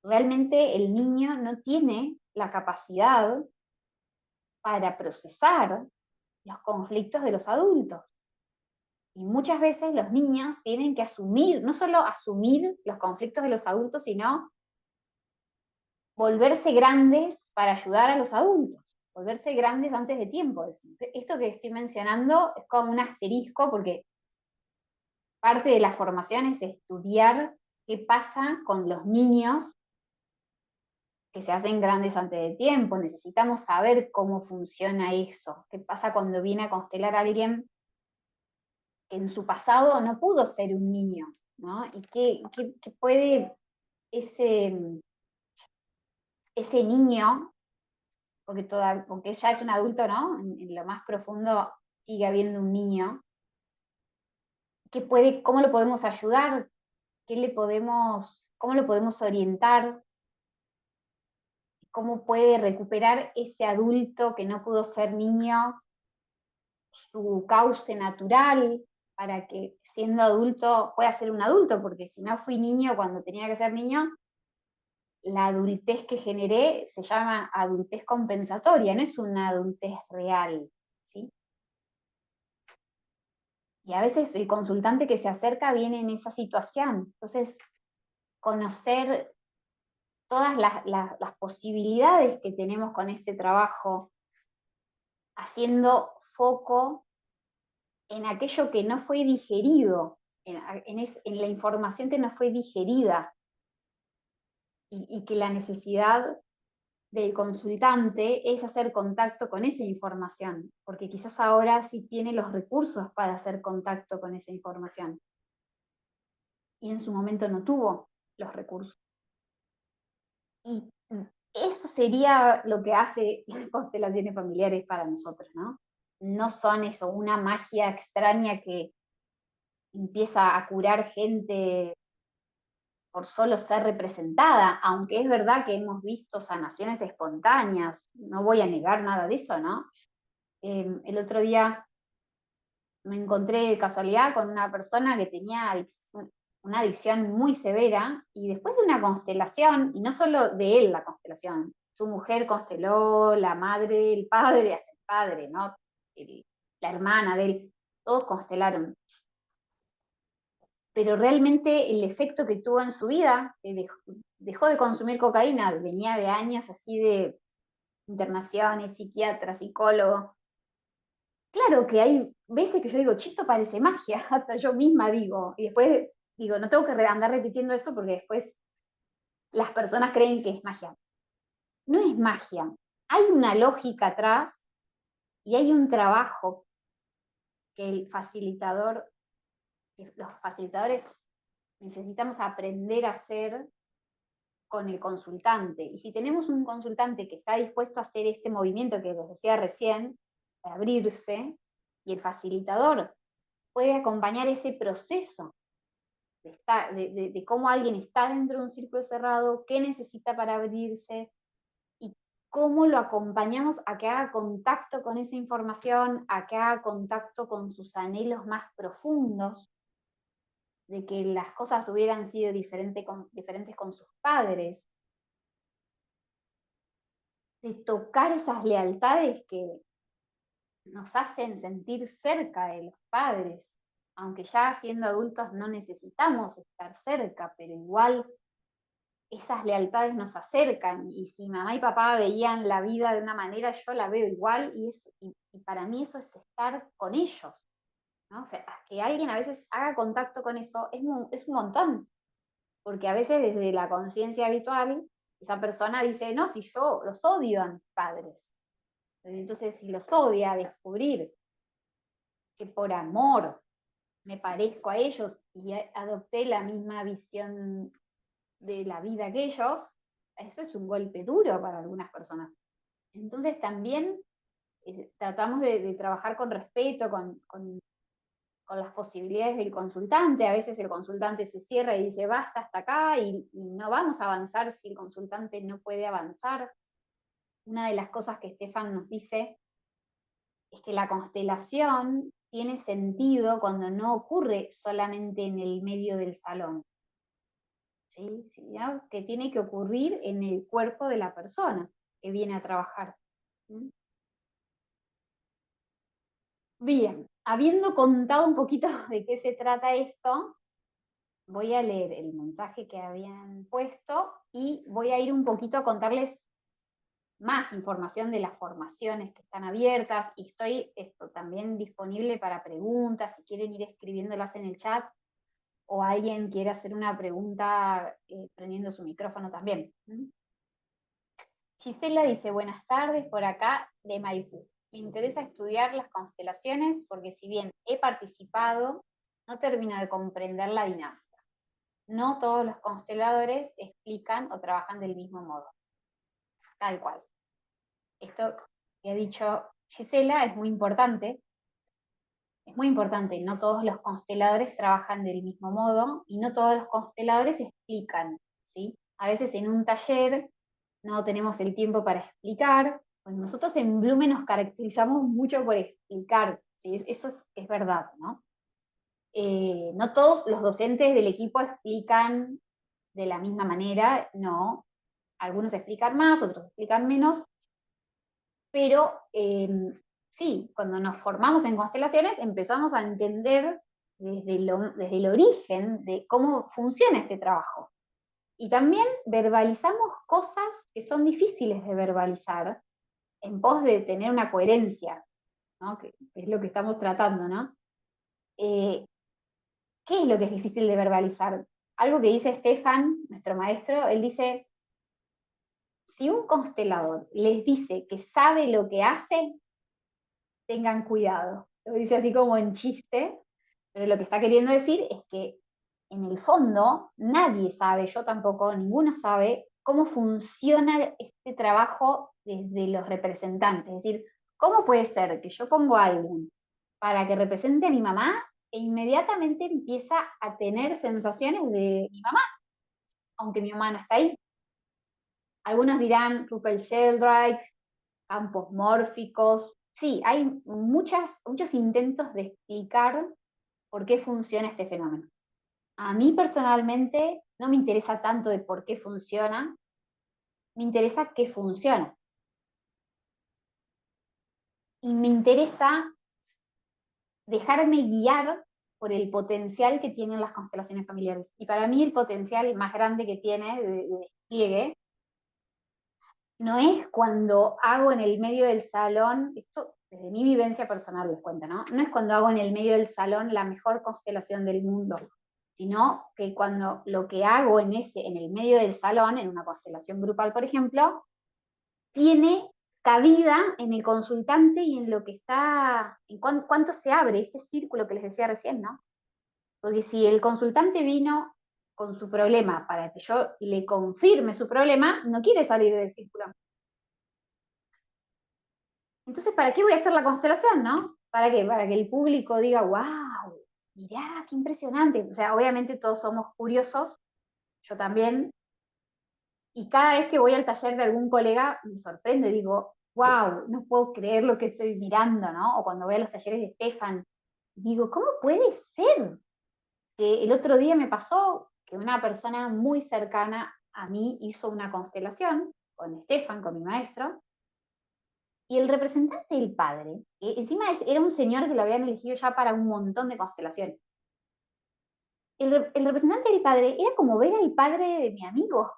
Realmente el niño no tiene la capacidad para procesar los conflictos de los adultos. Y muchas veces los niños tienen que asumir, no solo asumir los conflictos de los adultos, sino volverse grandes para ayudar a los adultos, volverse grandes antes de tiempo. Esto que estoy mencionando es como un asterisco porque parte de la formación es estudiar qué pasa con los niños que se hacen grandes antes de tiempo. Necesitamos saber cómo funciona eso. ¿Qué pasa cuando viene a constelar a alguien que en su pasado no pudo ser un niño? ¿No? ¿Y qué puede ese niño, porque ya es un adulto, ¿no? En lo más profundo sigue habiendo un niño. ¿Cómo lo podemos ayudar? ¿Cómo lo podemos orientar? ¿Cómo puede recuperar ese adulto que no pudo ser niño su cauce natural para que siendo adulto pueda ser un adulto? Porque si no fui niño cuando tenía que ser niño, la adultez que generé se llama adultez compensatoria, no es una adultez real, ¿sí? Y a veces el consultante que se acerca viene en esa situación. Entonces, conocer todas las posibilidades que tenemos con este trabajo, haciendo foco en aquello que no fue digerido, en la información que no fue digerida y que la necesidad del consultante es hacer contacto con esa información, porque quizás ahora sí tiene los recursos para hacer contacto con esa información y en su momento no tuvo los recursos. Y eso sería lo que hace las constelaciones familiares para nosotros, ¿no? No son eso, una magia extraña que empieza a curar gente por solo ser representada, aunque es verdad que hemos visto sanaciones espontáneas, no voy a negar nada de eso, ¿no? El otro día me encontré de casualidad con una persona que tenía una adicción muy severa y después de una constelación, y no solo de él la constelación, su mujer consteló, la madre, el padre, hasta el padre, ¿no? La hermana de él, todos constelaron. Pero realmente el efecto que tuvo en su vida, dejó de consumir cocaína, venía de años así de internaciones, psiquiatra, psicólogo. Claro que hay veces que yo digo, esto parece magia, hasta yo misma digo, y después digo, no tengo que andar repitiendo eso porque después las personas creen que es magia. No es magia, hay una lógica atrás y hay un trabajo que los facilitadores necesitamos aprender a hacer con el consultante. Y si tenemos un consultante que está dispuesto a hacer este movimiento que les decía recién, de abrirse, y el facilitador puede acompañar ese proceso de cómo alguien está dentro de un círculo cerrado, qué necesita para abrirse y cómo lo acompañamos a que haga contacto con esa información, a que haga contacto con sus anhelos más profundos, de que las cosas hubieran sido diferentes con sus padres, de tocar esas lealtades que nos hacen sentir cerca de los padres, aunque ya siendo adultos no necesitamos estar cerca, pero igual esas lealtades nos acercan y si mamá y papá veían la vida de una manera, yo la veo igual y para mí eso es estar con ellos, ¿no? O sea, que alguien a veces haga contacto con eso es un montón, porque a veces desde la conciencia habitual esa persona dice, no, si yo los odio a mis padres. Entonces, si los odia, descubrir que por amor me parezco a ellos y adopté la misma visión de la vida que ellos, eso es un golpe duro para algunas personas. Entonces también tratamos de trabajar con respeto, con las posibilidades del consultante. A veces el consultante se cierra y dice, basta hasta acá, y no vamos a avanzar si el consultante no puede avanzar. Una de las cosas que Stefan nos dice es que la constelación tiene sentido cuando no ocurre solamente en el medio del salón, ¿sí? Sino que tiene que ocurrir en el cuerpo de la persona que viene a trabajar. ¿Mm? Bien, habiendo contado un poquito de qué se trata esto, voy a leer el mensaje que habían puesto y voy a ir un poquito a contarles más información de las formaciones que están abiertas y estoy también disponible para preguntas, si quieren ir escribiéndolas en el chat o alguien quiere hacer una pregunta prendiendo su micrófono también. Gisela dice, buenas tardes, por acá de Maipú. Me interesa estudiar las constelaciones porque si bien he participado, no termino de comprender la dinámica. No todos los consteladores explican o trabajan del mismo modo. Tal cual. Esto que ha dicho Gisela es muy importante. Es muy importante, no todos los consteladores trabajan del mismo modo y no todos los consteladores explican, ¿sí? A veces en un taller no tenemos el tiempo para explicar. Pues nosotros en Blume nos caracterizamos mucho por explicar, ¿sí? Eso es verdad, ¿no? No todos los docentes del equipo explican de la misma manera, no. Algunos explican más, otros explican menos, pero sí, cuando nos formamos en constelaciones empezamos a entender desde el origen de cómo funciona este trabajo. Y también verbalizamos cosas que son difíciles de verbalizar en pos de tener una coherencia, ¿no? Que es lo que estamos tratando, ¿no? ¿Qué es lo que es difícil de verbalizar? Algo que dice Stefan, nuestro maestro, él dice, si un constelador les dice que sabe lo que hace, tengan cuidado. Lo dice así como en chiste, pero lo que está queriendo decir es que en el fondo nadie sabe, yo tampoco, ninguno sabe cómo funciona este trabajo desde los representantes. Es decir, ¿cómo puede ser que yo pongo a alguien para que represente a mi mamá e inmediatamente empieza a tener sensaciones de mi mamá, aunque mi mamá no está ahí? Algunos dirán Russell Sheldrake, campos mórficos. Sí, hay muchos intentos de explicar por qué funciona este fenómeno. A mí personalmente no me interesa tanto de por qué funciona, me interesa qué funciona. Y me interesa dejarme guiar por el potencial que tienen las constelaciones familiares. Y para mí el potencial más grande que tiene de despliegue no es cuando hago en el medio del salón, esto desde mi vivencia personal les cuento, ¿no? No es cuando hago en el medio del salón la mejor constelación del mundo, sino que cuando lo que hago en el medio del salón, en una constelación grupal, por ejemplo, tiene cabida en el consultante y en lo que está, en cuánto se abre este círculo que les decía recién, ¿no? Porque si el consultante vino con su problema para que yo le confirme su problema, no quiere salir del círculo. Entonces, ¿para qué voy a hacer la constelación, no? ¿Para qué? Para que el público diga, wow, mirá, qué impresionante. O sea, obviamente todos somos curiosos, yo también, y cada vez que voy al taller de algún colega me sorprende, digo, wow, no puedo creer lo que estoy mirando, ¿no? O cuando voy a los talleres de Stefan, digo, ¿cómo puede ser? Que el otro día me pasó que una persona muy cercana a mí hizo una constelación con Stefan, con mi maestro, y el representante del padre, que encima era un señor que lo habían elegido ya para un montón de constelaciones. El representante del padre era como ver al padre de mi amigo.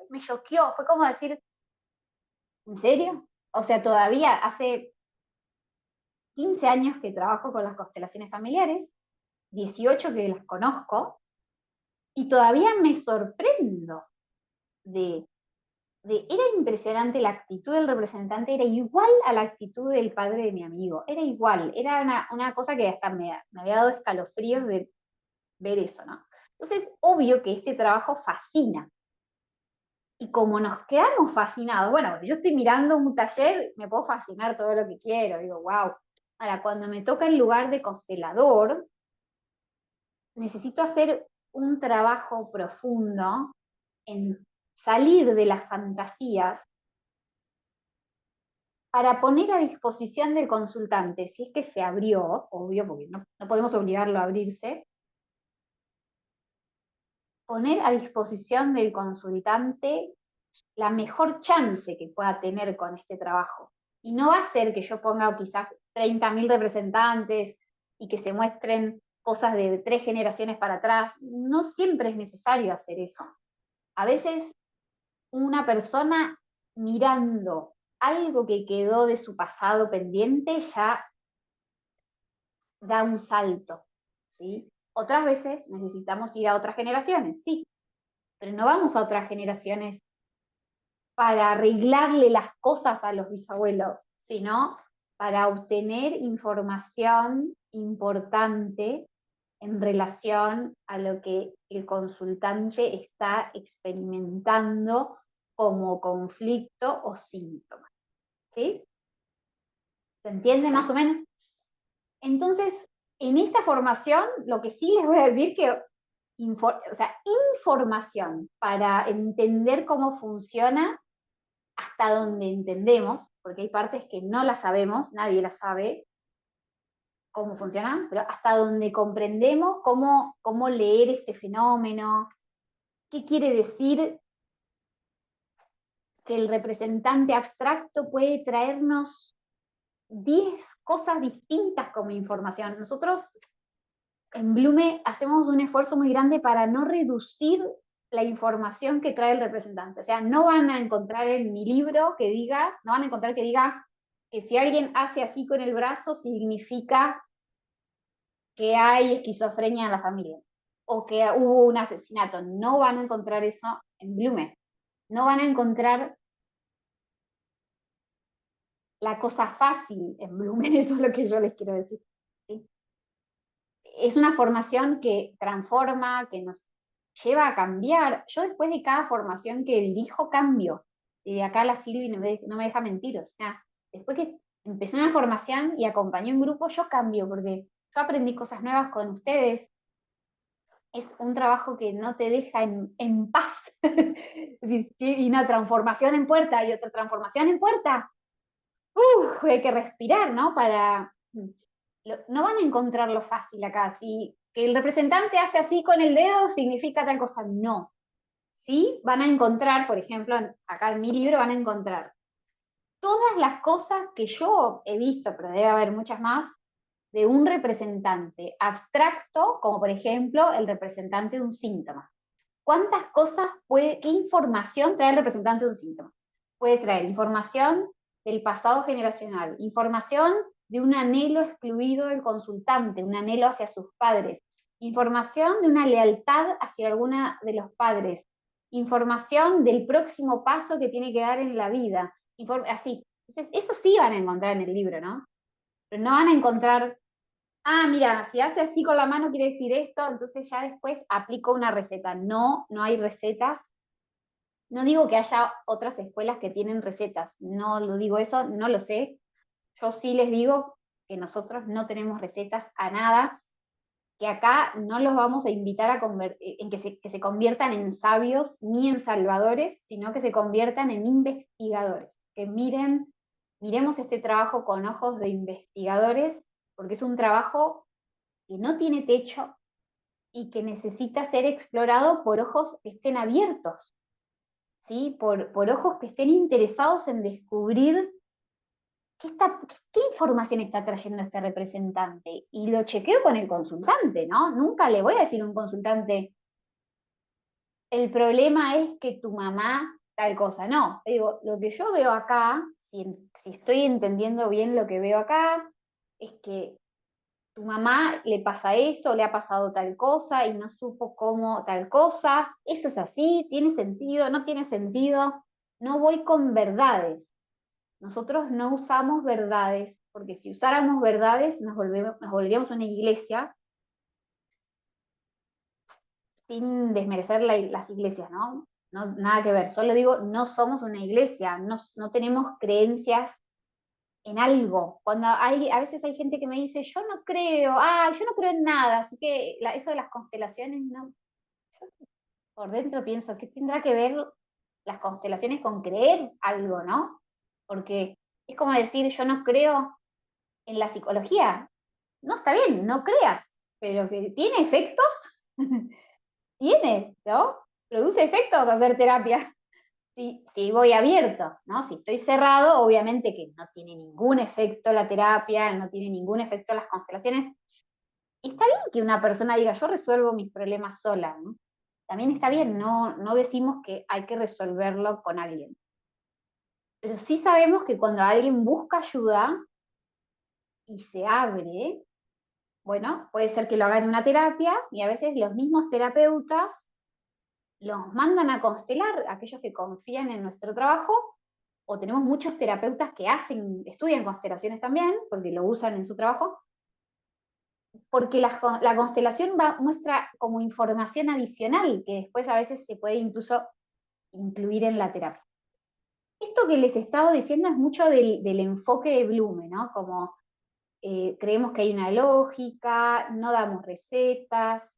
Me choqueó, fue como decir, ¿en serio? O sea, todavía hace 15 años que trabajo con las constelaciones familiares, 18 que las conozco, y todavía me sorprendo de era impresionante la actitud del representante, era igual a la actitud del padre de mi amigo, era igual, era una cosa que hasta me había dado escalofríos de ver eso, ¿no? Entonces, obvio que este trabajo fascina. Y como nos quedamos fascinados, bueno, yo estoy mirando un taller, me puedo fascinar todo lo que quiero, digo, wow. Ahora, cuando me toca el lugar de constelador, necesito hacer un trabajo profundo en salir de las fantasías para poner a disposición del consultante, si es que se abrió, obvio, porque no podemos obligarlo a abrirse, poner a disposición del consultante la mejor chance que pueda tener con este trabajo. Y no va a ser que yo ponga quizás 30.000 representantes y que se muestren cosas de 3 generaciones para atrás. No siempre es necesario hacer eso. A veces una persona mirando algo que quedó de su pasado pendiente ya da un salto, ¿sí? Otras veces necesitamos ir a otras generaciones, sí, pero no vamos a otras generaciones para arreglarle las cosas a los bisabuelos, sino para obtener información importante en relación a lo que el consultante está experimentando como conflicto o síntoma. ¿Sí? ¿Se entiende más o menos? Entonces, en esta formación, lo que sí les voy a decir que, información para entender cómo funciona hasta donde entendemos, porque hay partes que no las sabemos, nadie las sabe cómo funcionan, pero hasta donde comprendemos cómo leer este fenómeno, qué quiere decir que el representante abstracto puede traernos 10 cosas distintas como información. Nosotros en Blume hacemos un esfuerzo muy grande para no reducir la información que trae el representante. O sea, no van a encontrar en mi libro que diga, no van a encontrar que diga que si alguien hace así con el brazo significa que hay esquizofrenia en la familia o que hubo un asesinato. No van a encontrar eso en Blume. no van a encontrar la cosa fácil en Blumen, eso es lo que yo les quiero decir. ¿Sí? Es una formación que transforma, que nos lleva a cambiar. Yo después de cada formación que dirijo, cambio. Y acá la Silvi no me deja mentir. O sea, después que empecé una formación y acompañé un grupo, yo cambio, porque yo aprendí cosas nuevas con ustedes. Es un trabajo que no te deja en paz. Y una transformación en puerta y otra transformación en puerta. Hay que respirar, ¿no? No van a encontrar lo fácil acá. Si que el representante hace así con el dedo significa tal cosa. No. Sí, van a encontrar, por ejemplo, acá en mi libro van a encontrar todas las cosas que yo he visto, pero debe haber muchas más, de un representante abstracto, como por ejemplo el representante de un síntoma. ¿Cuántas cosas qué información trae el representante de un síntoma? Puede traer información del pasado generacional, información de un anhelo excluido del consultante, un anhelo hacia sus padres, información de una lealtad hacia alguna de los padres, información del próximo paso que tiene que dar en la vida, así. Entonces, eso sí van a encontrar en el libro, ¿no? Pero no van a encontrar, ah, mira, si hace así con la mano quiere decir esto, entonces ya después aplico una receta. No, no hay recetas. No digo que haya otras escuelas que tienen recetas, no lo digo eso, no lo sé. Yo sí les digo que nosotros no tenemos recetas a nada, que acá no los vamos a invitar en que se conviertan en sabios ni en salvadores, sino que se conviertan en investigadores, que miremos este trabajo con ojos de investigadores, porque es un trabajo que no tiene techo y que necesita ser explorado por ojos que estén abiertos, ¿sí? Por ojos que estén interesados en descubrir qué información está trayendo este representante. Y lo chequeo con el consultante, ¿no? Nunca le voy a decir a un consultante, el problema es que tu mamá tal cosa. No, digo, lo que yo veo acá, si estoy entendiendo bien lo que veo acá, es que tu mamá le pasa esto, le ha pasado tal cosa y no supo cómo tal cosa. Eso es así, tiene sentido, no tiene sentido. No voy con verdades. Nosotros no usamos verdades, porque si usáramos verdades nos volveríamos una iglesia sin desmerecer las iglesias, ¿no? No, nada que ver, solo digo, no somos una iglesia, no tenemos creencias en algo. A veces hay gente que me dice, yo no creo en nada, así que eso de las constelaciones, no, por dentro pienso, ¿qué tendrá que ver las constelaciones con creer algo, no? Porque es como decir, yo no creo en la psicología. No, está bien, no creas, pero que tiene efectos, tiene, ¿no? Produce efectos hacer terapia. Si voy abierto, ¿no? Si estoy cerrado, obviamente que no tiene ningún efecto la terapia, no tiene ningún efecto las constelaciones. Está bien que una persona diga, yo resuelvo mis problemas sola, ¿no? También está bien, no decimos que hay que resolverlo con alguien. Pero sí sabemos que cuando alguien busca ayuda y se abre, bueno, puede ser que lo haga en una terapia y a veces los mismos terapeutas los mandan a constelar, aquellos que confían en nuestro trabajo, o tenemos muchos terapeutas que estudian constelaciones también, porque lo usan en su trabajo, porque la constelación muestra como información adicional que después a veces se puede incluso incluir en la terapia. Esto que les he estado diciendo es mucho del enfoque de Blume, ¿no? Como creemos que hay una lógica, no damos recetas,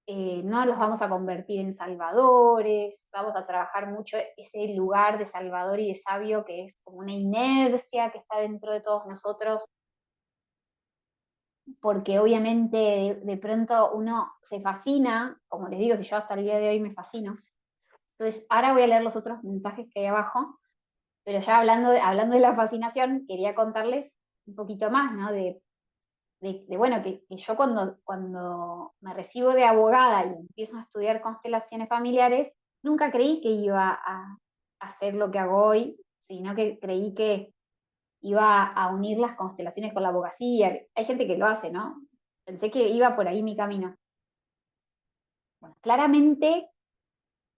no los vamos a convertir en salvadores, vamos a trabajar mucho ese lugar de salvador y de sabio que es como una inercia que está dentro de todos nosotros, porque obviamente de pronto uno se fascina, como les digo, si yo hasta el día de hoy me fascino. Entonces, ahora voy a leer los otros mensajes que hay abajo, pero ya hablando de la fascinación, quería contarles un poquito más, ¿no? Bueno, que yo cuando me recibo de abogada y empiezo a estudiar constelaciones familiares, nunca creí que iba a hacer lo que hago hoy, sino que creí que iba a unir las constelaciones con la abogacía. Hay gente que lo hace, ¿no? Pensé que iba por ahí mi camino. Bueno, claramente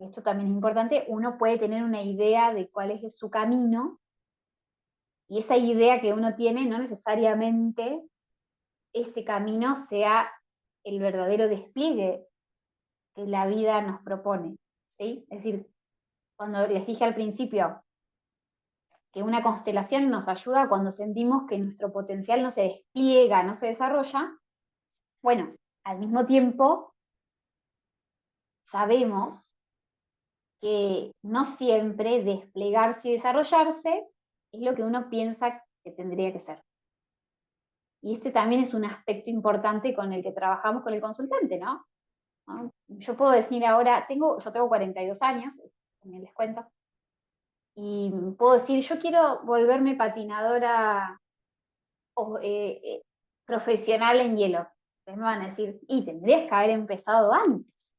esto también es importante, uno puede tener una idea de cuál es su camino, y esa idea que uno tiene no necesariamente ese camino sea el verdadero despliegue que la vida nos propone, ¿sí? Es decir, cuando les dije al principio que una constelación nos ayuda cuando sentimos que nuestro potencial no se despliega, no se desarrolla, bueno, al mismo tiempo sabemos que no siempre desplegarse y desarrollarse es lo que uno piensa que tendría que ser. Y este también es un aspecto importante con el que trabajamos con el consultante, ¿no? ¿No? Yo puedo decir ahora, yo tengo 42 años, también les cuento, y puedo decir, yo quiero volverme patinadora profesional en hielo. Ustedes me van a decir, y tendrías que haber empezado antes,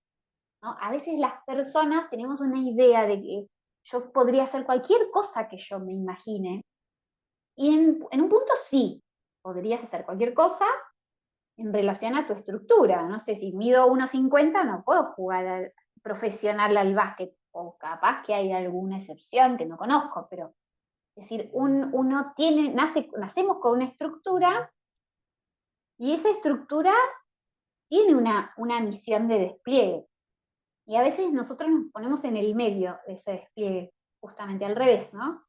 ¿no? A veces las personas tenemos una idea de que yo podría hacer cualquier cosa que yo me imagine, y en un punto sí, podrías hacer cualquier cosa en relación a tu estructura. No sé, si mido 1,50 no puedo jugar profesional al básquet, o capaz que hay alguna excepción que no conozco, pero es decir, uno nacemos con una estructura, y esa estructura tiene una misión de despliegue. Y a veces nosotros nos ponemos en el medio de ese despliegue, justamente al revés, ¿no?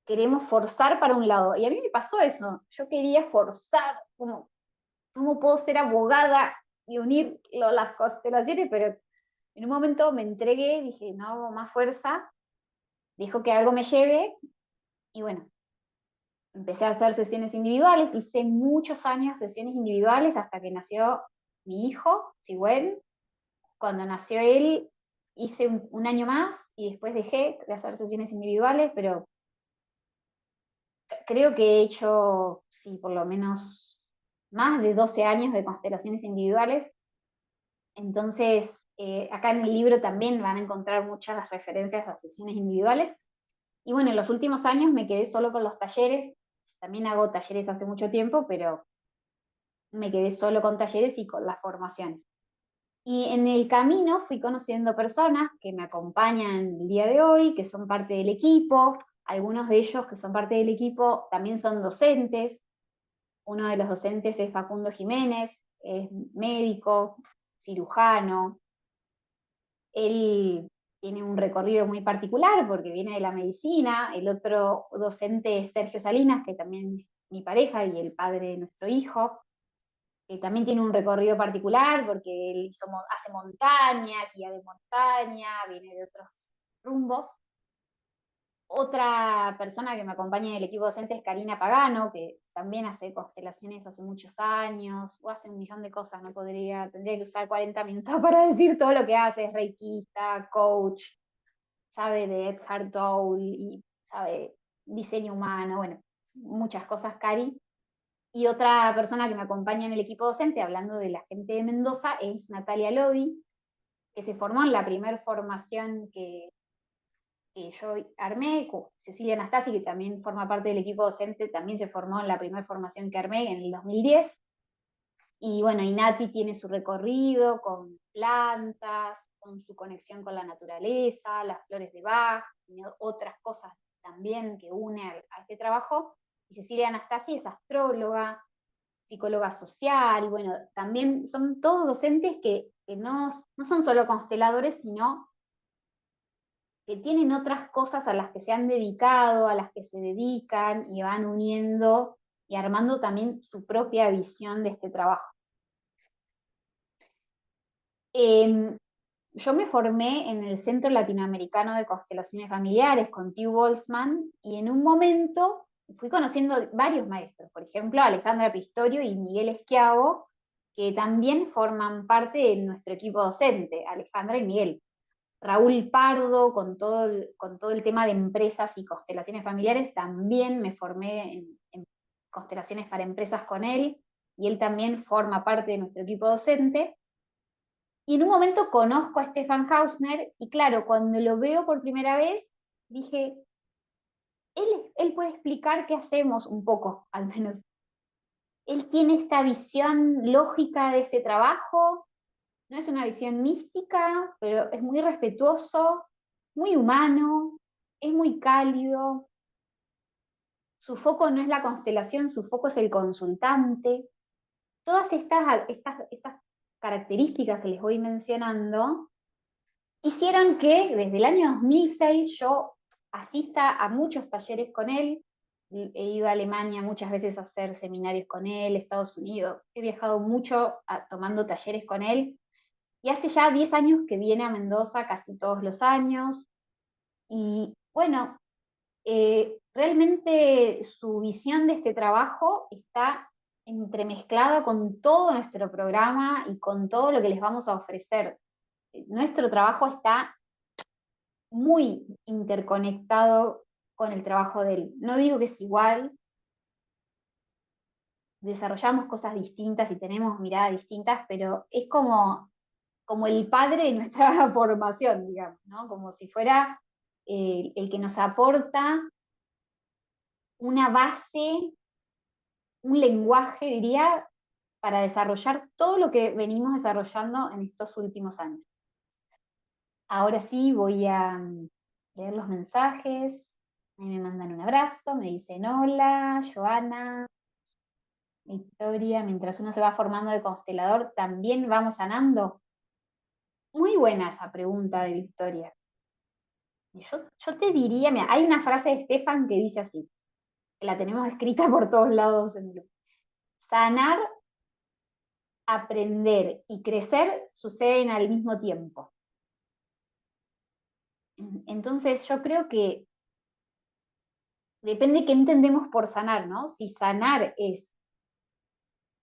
Queremos forzar para un lado. Y a mí me pasó eso. Yo quería forzar, ¿cómo puedo ser abogada y unir las constelaciones? Pero en un momento me entregué, dije, no hago más fuerza, dejo que algo me lleve, y bueno, empecé a hacer sesiones individuales, hice muchos años sesiones individuales hasta que nació mi hijo, Sigüen. Cuando nació él, hice un año más y después dejé de hacer sesiones individuales, pero creo que he hecho, sí, por lo menos más de 12 años de constelaciones individuales. Entonces, acá en el libro también van a encontrar muchas referencias a sesiones individuales. Y bueno, en los últimos años me quedé solo con los talleres. También hago talleres hace mucho tiempo, pero me quedé solo con talleres y con las formaciones. Y en el camino fui conociendo personas que me acompañan el día de hoy, que son parte del equipo. Algunos de ellos que son parte del equipo también son docentes. Uno de los docentes es Facundo Jiménez, es médico, cirujano. Él tiene un recorrido muy particular porque viene de la medicina. El otro docente es Sergio Salinas, que también es mi pareja y el padre de nuestro hijo, que también tiene un recorrido particular porque él hace montaña, guía de montaña, viene de otros rumbos. Otra persona que me acompaña en el equipo docente es Karina Pagano, que también hace constelaciones hace muchos años, o hace un millón de cosas, tendría que usar 40 minutos para decir todo lo que hace. Es reikista, coach, sabe de Eckhart Tolle y sabe diseño humano, bueno, muchas cosas, Cari. Y otra persona que me acompaña en el equipo docente, hablando de la gente de Mendoza, es Natalia Lodi, que se formó en la primera formación que yo armé. Cecilia Anastasi, que también forma parte del equipo docente, también se formó en la primera formación que armé en el 2010. Y bueno, y Nati tiene su recorrido con plantas, con su conexión con la naturaleza, las flores de Bach, y otras cosas también que une a este trabajo. Y Cecilia Anastasi es astróloga, psicóloga social, y bueno, también son todos docentes que no son solo consteladores, sino que tienen otras cosas a las que se han dedicado, a las que se dedican, y van uniendo y armando también su propia visión de este trabajo. Yo me formé en el Centro Latinoamericano de Constelaciones Familiares con Tiu Boltzmann, y en un momento fui conociendo varios maestros, por ejemplo, Alejandra Pistorio y Miguel Esquiavo, que también forman parte de nuestro equipo docente, Alejandra y Miguel. Raúl Pardo, con todo el tema de empresas y constelaciones familiares, también me formé en constelaciones para empresas con él, y él también forma parte de nuestro equipo docente. Y en un momento conozco a Stefan Hausner, y claro, cuando lo veo por primera vez, dije, él puede explicar qué hacemos un poco, al menos. Él tiene esta visión lógica de este trabajo, No es una visión mística, pero es muy respetuoso, muy humano, es muy cálido. Su foco no es la constelación, su foco es el consultante. Todas estas características que les voy mencionando hicieron que desde el año 2006 yo asista a muchos talleres con él. He ido a Alemania muchas veces a hacer seminarios con él, Estados Unidos. He viajado mucho tomando talleres con él. Y hace ya 10 años que viene a Mendoza casi todos los años. Y bueno, realmente su visión de este trabajo está entremezclada con todo nuestro programa y con todo lo que les vamos a ofrecer. Nuestro trabajo está muy interconectado con el trabajo de él. No digo que es igual, desarrollamos cosas distintas y tenemos miradas distintas, pero es como el padre de nuestra formación, digamos, ¿no? Como si fuera el que nos aporta una base, un lenguaje, diría, para desarrollar todo lo que venimos desarrollando en estos últimos años. Ahora sí voy a leer los mensajes. Ahí me mandan un abrazo, me dicen hola, Joana, Victoria, mientras uno se va formando de constelador, ¿también vamos sanando? Muy buena esa pregunta de Victoria. Yo te diría, mira, hay una frase de Stefan que dice así, que la tenemos escrita por todos lados en el grupo. Sanar, aprender y crecer suceden al mismo tiempo. Entonces yo creo que depende qué entendemos por sanar, ¿no? Si sanar es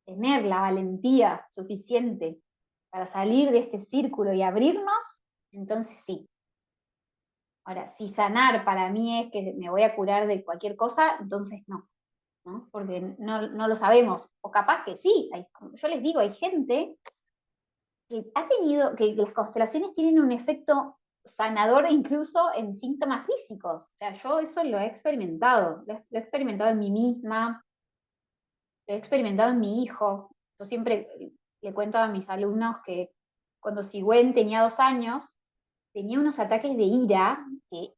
tener la valentía suficiente para salir de este círculo y abrirnos, entonces sí. Ahora, si sanar para mí es que me voy a curar de cualquier cosa, entonces no, ¿no? Porque no lo sabemos. O capaz que sí, como yo les digo, hay gente que ha tenido, que las constelaciones tienen un efecto sanador incluso en síntomas físicos. O sea, yo eso lo he experimentado, lo he experimentado en mí misma, lo he experimentado en mi hijo. Yo siempre le cuento a mis alumnos que cuando Sigüen tenía 2 años, tenía unos ataques de ira que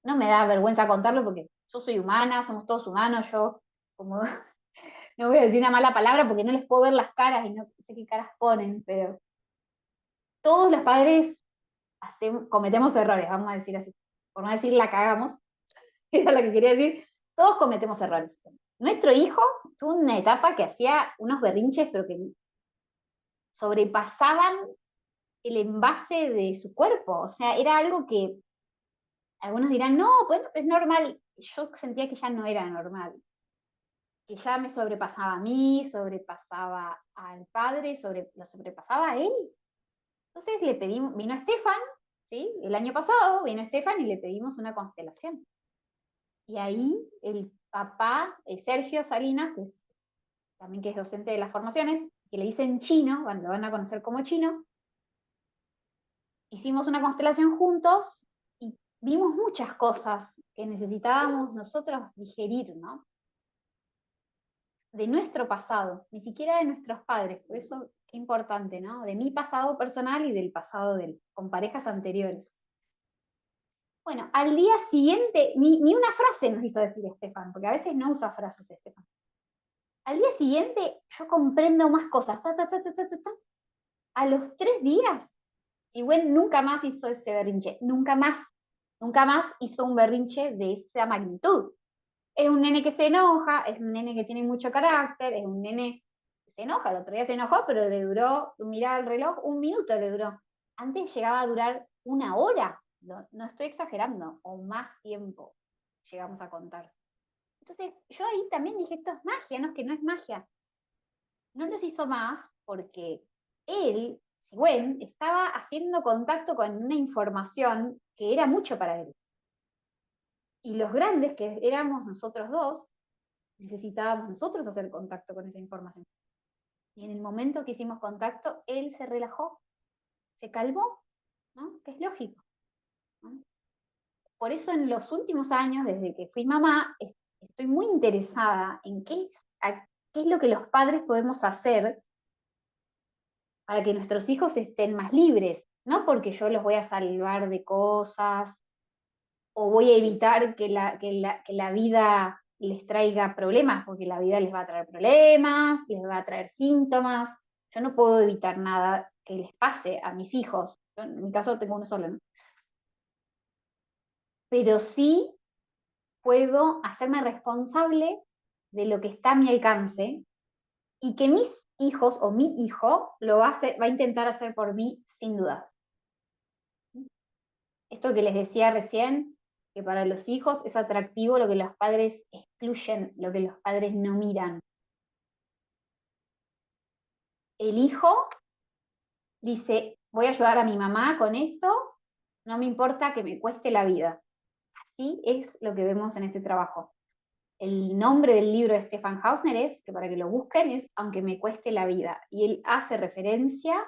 no me da vergüenza contarlo porque yo soy humana, somos todos humanos, yo como no voy a decir una mala palabra porque no les puedo ver las caras y no sé qué caras ponen, pero todos los padres cometemos errores, vamos a decir así, por no decir la cagamos, era lo que quería decir, todos cometemos errores. Nuestro hijo tuvo una etapa que hacía unos berrinches, pero que sobrepasaban el envase de su cuerpo, o sea, era algo que algunos dirán, no, bueno, es normal, yo sentía que ya no era normal, que ya me sobrepasaba a mí, sobrepasaba al padre, lo sobrepasaba a él. Entonces le pedimos, vino Estefan, ¿sí? El año pasado vino Estefan y le pedimos una constelación. Y ahí el papá, Sergio Salinas, también que es docente de las formaciones, que le dicen chino, bueno, lo van a conocer como chino, hicimos una constelación juntos y vimos muchas cosas que necesitábamos nosotros digerir, ¿no? De nuestro pasado, ni siquiera de nuestros padres, por eso qué importante, ¿no? De mi pasado personal y del pasado de él, con parejas anteriores. Bueno, al día siguiente, ni una frase nos hizo decir Estefan, porque a veces no usa frases Estefan. Al día siguiente yo comprendo más cosas. A los 3 días, Sigüen nunca más hizo ese berrinche, nunca más hizo un berrinche de esa magnitud. Es un nene que se enoja, es un nene que tiene mucho carácter, es un nene que se enoja. El otro día se enojó, pero le duró, miraba el reloj, 1 minuto le duró. Antes llegaba a durar 1 hora, no estoy exagerando, o más tiempo llegamos a contar. Entonces yo ahí también dije, esto es magia, no es que no es magia. No los hizo más porque él, Sigüen, estaba haciendo contacto con una información que era mucho para él. Y los grandes, que éramos nosotros dos, necesitábamos nosotros hacer contacto con esa información. Y en el momento que hicimos contacto, él se relajó, se calmó, ¿no? Que es lógico, ¿no? Por eso en los últimos años, desde que fui mamá, estoy muy interesada en qué es lo que los padres podemos hacer para que nuestros hijos estén más libres, no porque yo los voy a salvar de cosas o voy a evitar que la vida les traiga problemas, porque la vida les va a traer problemas, les va a traer síntomas. Yo no puedo evitar nada que les pase a mis hijos. Yo, en mi caso tengo uno solo, ¿no? Pero sí puedo hacerme responsable de lo que está a mi alcance y que mis hijos o mi hijo lo va a intentar hacer por mí sin dudas. Esto que les decía recién, que para los hijos es atractivo lo que los padres excluyen, lo que los padres no miran. El hijo dice, voy a ayudar a mi mamá con esto, no me importa que me cueste la vida. Así es lo que vemos en este trabajo. El nombre del libro de Stefan Hausner es, que para que lo busquen, es Aunque me cueste la vida. Y él hace referencia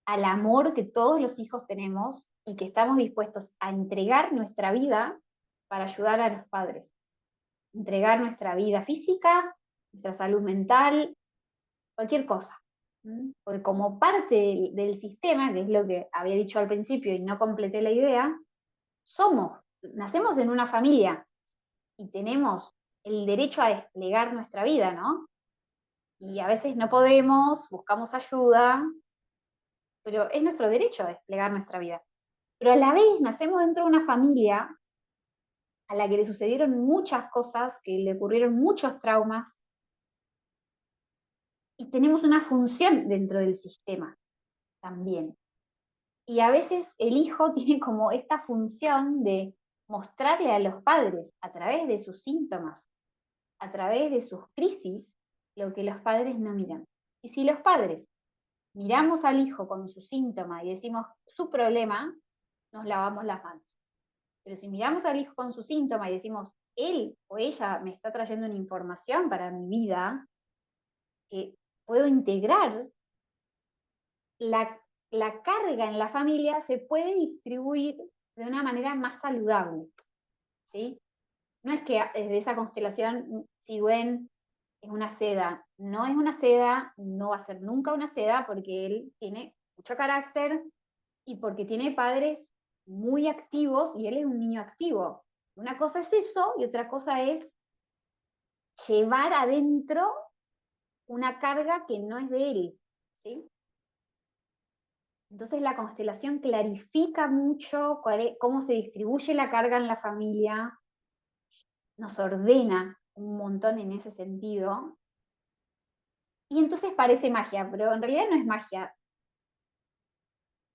al amor que todos los hijos tenemos y que estamos dispuestos a entregar nuestra vida para ayudar a los padres. Entregar nuestra vida física, nuestra salud mental, cualquier cosa. Porque como parte del sistema, que es lo que había dicho al principio y no completé la idea, nacemos en una familia y tenemos el derecho a desplegar nuestra vida, ¿no? Y a veces no podemos, buscamos ayuda, pero es nuestro derecho a desplegar nuestra vida. Pero a la vez nacemos dentro de una familia a la que le sucedieron muchas cosas, que le ocurrieron muchos traumas, y tenemos una función dentro del sistema también. Y a veces el hijo tiene como esta función de mostrarle a los padres a través de sus síntomas, a través de sus crisis, lo que los padres no miran. Y si los padres miramos al hijo con su síntoma y decimos su problema, nos lavamos las manos. Pero si miramos al hijo con su síntoma y decimos, él o ella me está trayendo una información para mi vida que puedo integrar, la, la carga en la familia se puede distribuir de una manera más saludable, ¿sí? No es que desde esa constelación, si ven, es una seda, no es una seda, no va a ser nunca una seda porque él tiene mucho carácter y porque tiene padres muy activos y él es un niño activo. Una cosa es eso y otra cosa es llevar adentro una carga que no es de él, ¿sí? Entonces la constelación clarifica mucho cómo se distribuye la carga en la familia, nos ordena un montón en ese sentido, y entonces parece magia, pero en realidad no es magia.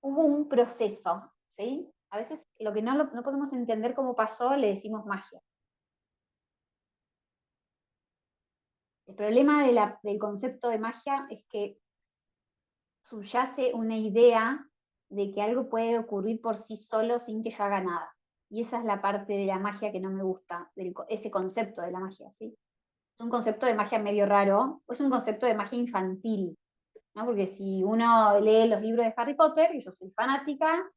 Hubo un proceso, ¿sí? A veces lo que no podemos entender cómo pasó, le decimos magia. El problema del concepto de magia es que subyace una idea de que algo puede ocurrir por sí solo sin que yo haga nada. Y esa es la parte de la magia que no me gusta, ese concepto de la magia, ¿sí? Es un concepto de magia medio raro, o es un concepto de magia infantil, ¿no? Porque si uno lee los libros de Harry Potter, y yo soy fanática,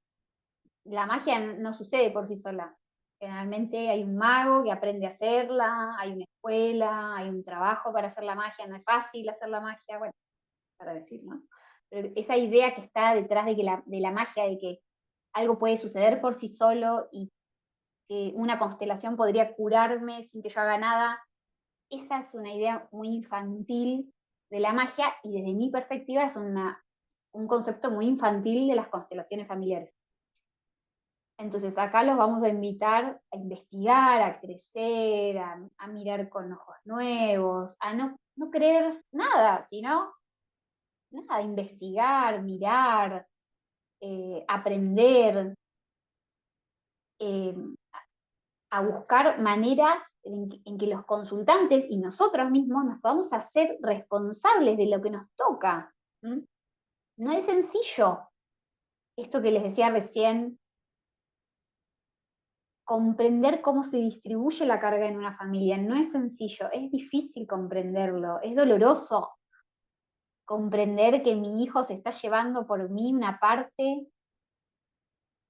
la magia no sucede por sí sola. Generalmente hay un mago que aprende a hacerla, hay una escuela, hay un trabajo para hacer la magia, no es fácil hacer la magia, bueno, para decir, ¿no? Pero esa idea que está detrás de la magia, de que algo puede suceder por sí solo y que una constelación podría curarme sin que yo haga nada, esa es una idea muy infantil de la magia y desde mi perspectiva es un concepto muy infantil de las constelaciones familiares. Entonces acá los vamos a invitar a investigar, a crecer, a mirar con ojos nuevos, a no creer nada, sino nada, investigar, mirar, aprender, eh, a buscar maneras en que los consultantes y nosotros mismos nos podamos hacer responsables de lo que nos toca. ¿Mm? No es sencillo esto que les decía recién, comprender cómo se distribuye la carga en una familia. No es sencillo, es difícil comprenderlo, es doloroso comprender que mi hijo se está llevando por mí una parte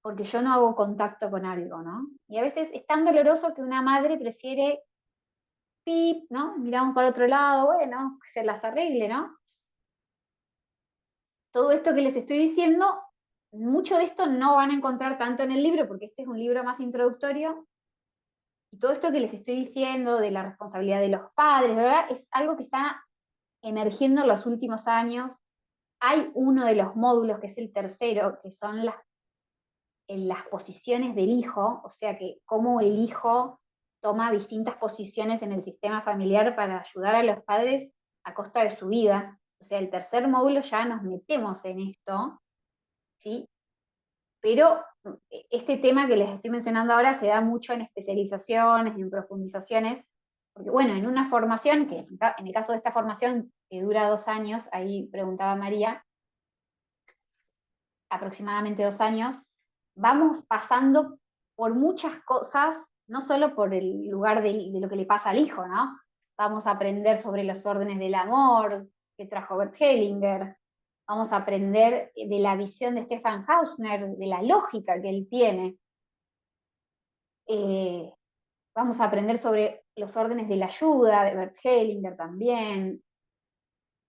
porque yo no hago contacto con algo, ¿no? Y a veces es tan doloroso que una madre prefiere, pip, ¿no? Miramos para otro lado, bueno, que se las arregle, ¿no? todo esto que les estoy diciendo, mucho de esto no van a encontrar tanto en el libro, porque este es un libro más introductorio, y todo esto que les estoy diciendo de la responsabilidad de los padres, ¿verdad? Es algo que está emergiendo en los últimos años. Hay uno de los módulos, que es el tercero, que son en las posiciones del hijo, o sea que cómo el hijo toma distintas posiciones en el sistema familiar para ayudar a los padres a costa de su vida. O sea, el tercer módulo ya nos metemos en esto, ¿sí? Pero este tema que les estoy mencionando ahora se da mucho en especializaciones, en profundizaciones, porque bueno, en una formación, que en el caso de esta formación que dura 2 años, ahí preguntaba María, aproximadamente 2 años, vamos pasando por muchas cosas, no solo por el lugar de lo que le pasa al hijo, ¿no? Vamos a aprender sobre los órdenes del amor que trajo Bert Hellinger, vamos a aprender de la visión de Stefan Hausner, de la lógica que él tiene. Vamos a aprender sobre los órdenes de la ayuda, de Bert Hellinger también,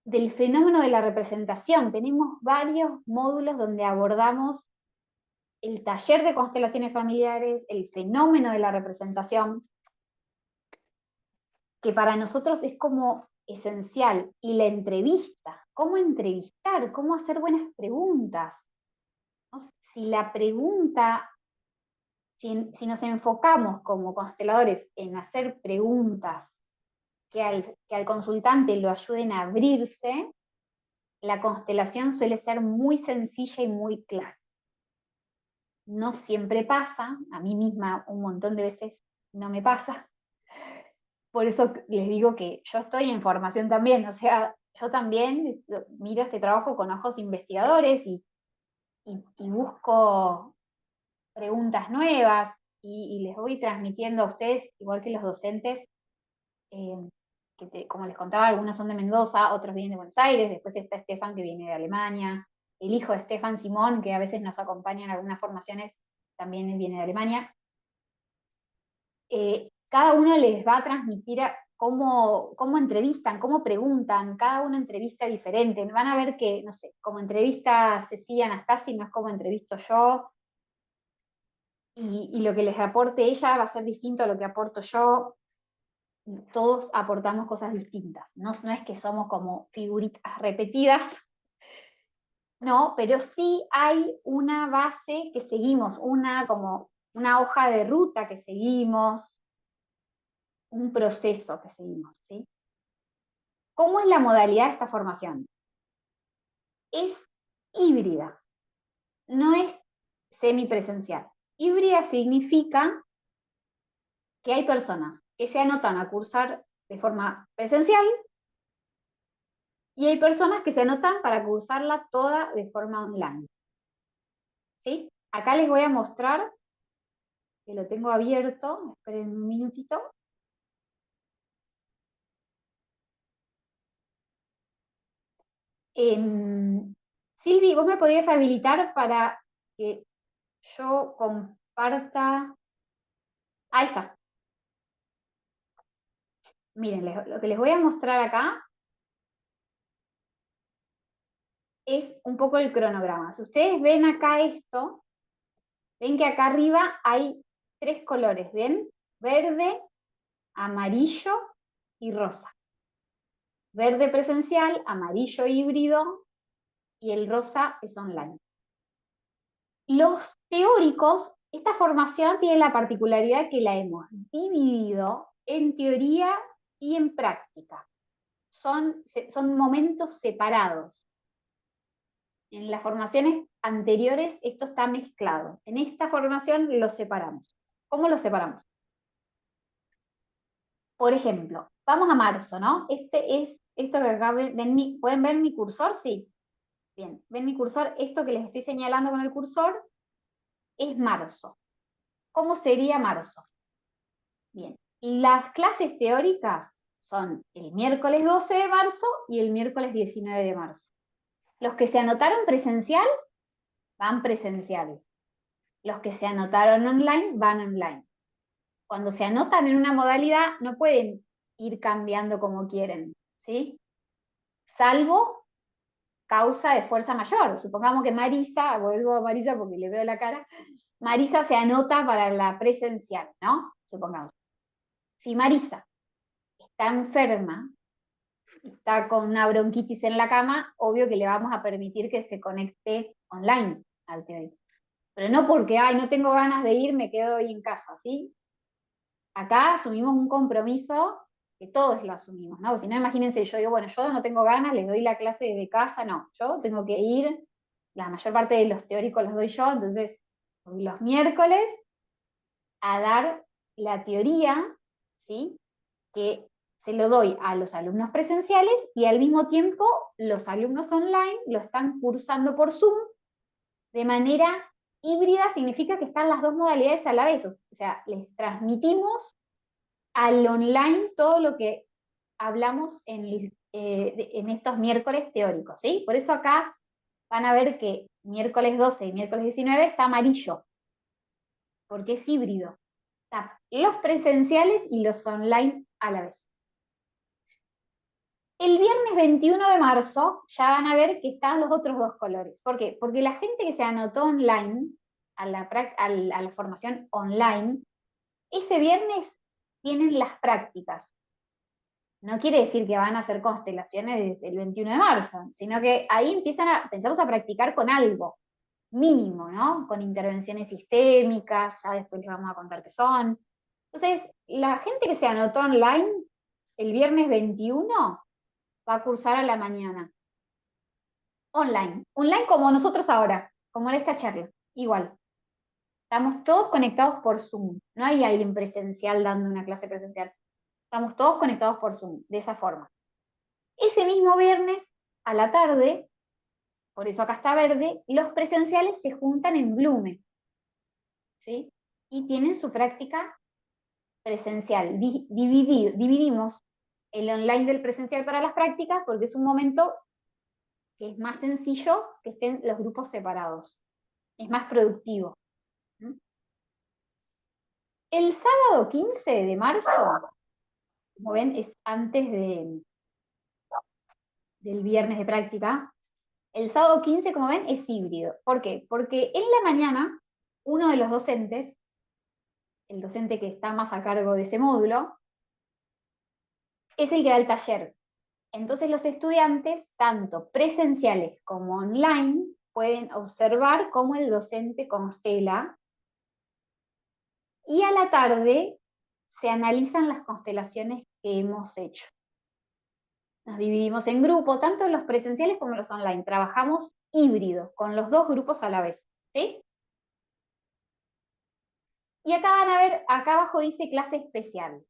del fenómeno de la representación. Tenemos varios módulos donde abordamos el taller de constelaciones familiares, el fenómeno de la representación, que para nosotros es como esencial, y la entrevista, cómo entrevistar, cómo hacer buenas preguntas, ¿no? Si la pregunta, si nos enfocamos como consteladores en hacer preguntas que al consultante lo ayuden a abrirse, la constelación suele ser muy sencilla y muy clara. No siempre pasa, a mí misma un montón de veces no me pasa. Por eso les digo que yo estoy en formación también, o sea, yo también miro este trabajo con ojos investigadores y busco preguntas nuevas y les voy transmitiendo a ustedes, igual que los docentes, eh, como les contaba, algunos son de Mendoza, otros vienen de Buenos Aires, después está Estefan, que viene de Alemania, el hijo de Estefan, Simón, que a veces nos acompaña en algunas formaciones, también viene de Alemania. Cada uno les va a transmitir cómo entrevistan, cómo preguntan, cada uno entrevista diferente. Van a ver que, no sé, como entrevista Cecilia Anastasi no es como entrevisto yo, y lo que les aporte ella va a ser distinto a lo que aporto yo. Todos aportamos cosas distintas, no es que somos como figuritas repetidas, no, pero sí hay una base que seguimos, como una hoja de ruta que seguimos, un proceso que seguimos, ¿sí? ¿Cómo es la modalidad de esta formación? Es híbrida, no es semipresencial. Híbrida significa que hay personas que se anotan a cursar de forma presencial y hay personas que se anotan para cursarla toda de forma online. ¿Sí? Acá les voy a mostrar, que lo tengo abierto, esperen un minutito. Silvi, ¿vos me podrías habilitar para que yo comparta? Ahí está. Miren, lo que les voy a mostrar acá es un poco el cronograma. Si ustedes ven acá esto, ven que acá arriba hay 3 colores, ¿ven? Verde, amarillo y rosa. Verde presencial, amarillo híbrido y el rosa es online. Los teóricos, esta formación tiene la particularidad que la hemos dividido en teoría y en práctica. Son momentos separados. En las formaciones anteriores esto está mezclado. En esta formación lo separamos. ¿Cómo lo separamos? Por ejemplo, vamos a marzo, ¿no? Esto que acá ¿pueden ver mi cursor? Sí. Bien, ven mi cursor, esto que les estoy señalando con el cursor es marzo. ¿Cómo sería marzo? Bien, las clases teóricas son el miércoles 12 de marzo y el miércoles 19 de marzo. Los que se anotaron presencial van presenciales. Los que se anotaron online van online. Cuando se anotan en una modalidad no pueden ir cambiando como quieren, ¿sí? Salvo causa de fuerza mayor. Supongamos que Marisa, vuelvo a Marisa porque le veo la cara, Marisa se anota para la presencial, ¿no? Supongamos. Si Marisa está enferma, está con una bronquitis en la cama, obvio que le vamos a permitir que se conecte online al teórico. Pero no porque, ay, no tengo ganas de ir, me quedo ahí en casa, ¿sí? Acá asumimos un compromiso que todos lo asumimos, ¿no? Si no, imagínense, yo digo, bueno, yo no tengo ganas, les doy la clase desde casa, no, yo tengo que ir, la mayor parte de los teóricos los doy yo, entonces los miércoles a dar la teoría, ¿sí? Que se lo doy a los alumnos presenciales y al mismo tiempo los alumnos online lo están cursando por Zoom de manera híbrida, significa que están las dos modalidades a la vez, o sea, les transmitimos al online todo lo que hablamos en estos miércoles teóricos, ¿sí? Por eso acá van a ver que miércoles 12 y miércoles 19 está amarillo, porque es híbrido. Está los presenciales y los online a la vez. El viernes 21 de marzo ya van a ver que están los otros dos colores. ¿Por qué? Porque la gente que se anotó online, a la formación online, ese viernes tienen las prácticas. No quiere decir que van a hacer constelaciones desde el 21 de marzo, sino que ahí empezamos a practicar con algo mínimo, ¿no? Con intervenciones sistémicas, ya después les vamos a contar qué son. Entonces, la gente que se anotó online el viernes 21 va a cursar a la mañana. Online. Online como nosotros ahora, como en esta charla. Igual. Estamos todos conectados por Zoom. No hay alguien presencial dando una clase presencial. Estamos todos conectados por Zoom, de esa forma. Ese mismo viernes, a la tarde, por eso acá está verde, los presenciales se juntan en Blume, ¿sí? Y tienen su práctica presencial. Dividimos el online del presencial para las prácticas porque es un momento que es más sencillo que estén los grupos separados. Es más productivo. El sábado 15 de marzo, como ven, es antes del viernes de práctica. El sábado 15, como ven, es híbrido. ¿Por qué? Porque en la mañana, uno de los docentes, el docente que está más a cargo de ese módulo, es el que da el taller. Entonces los estudiantes, tanto presenciales como online, pueden observar cómo el docente constela y a la tarde se analizan las constelaciones que hemos hecho. Nos dividimos en grupos, tanto los presenciales como los online. Trabajamos híbrido, con los dos grupos a la vez. ¿Sí? Y acá van a ver, acá abajo dice clase especial.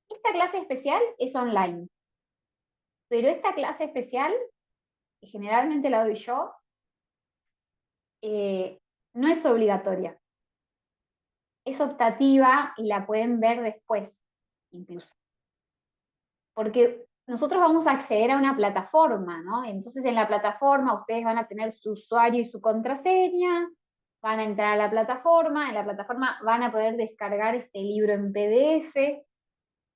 Esta clase especial es online. Pero esta clase especial, que generalmente la doy yo, no es obligatoria. Es optativa y la pueden ver después, incluso. Porque nosotros vamos a acceder a una plataforma, ¿no? Entonces en la plataforma ustedes van a tener su usuario y su contraseña, van a entrar a la plataforma, en la plataforma van a poder descargar este libro en PDF,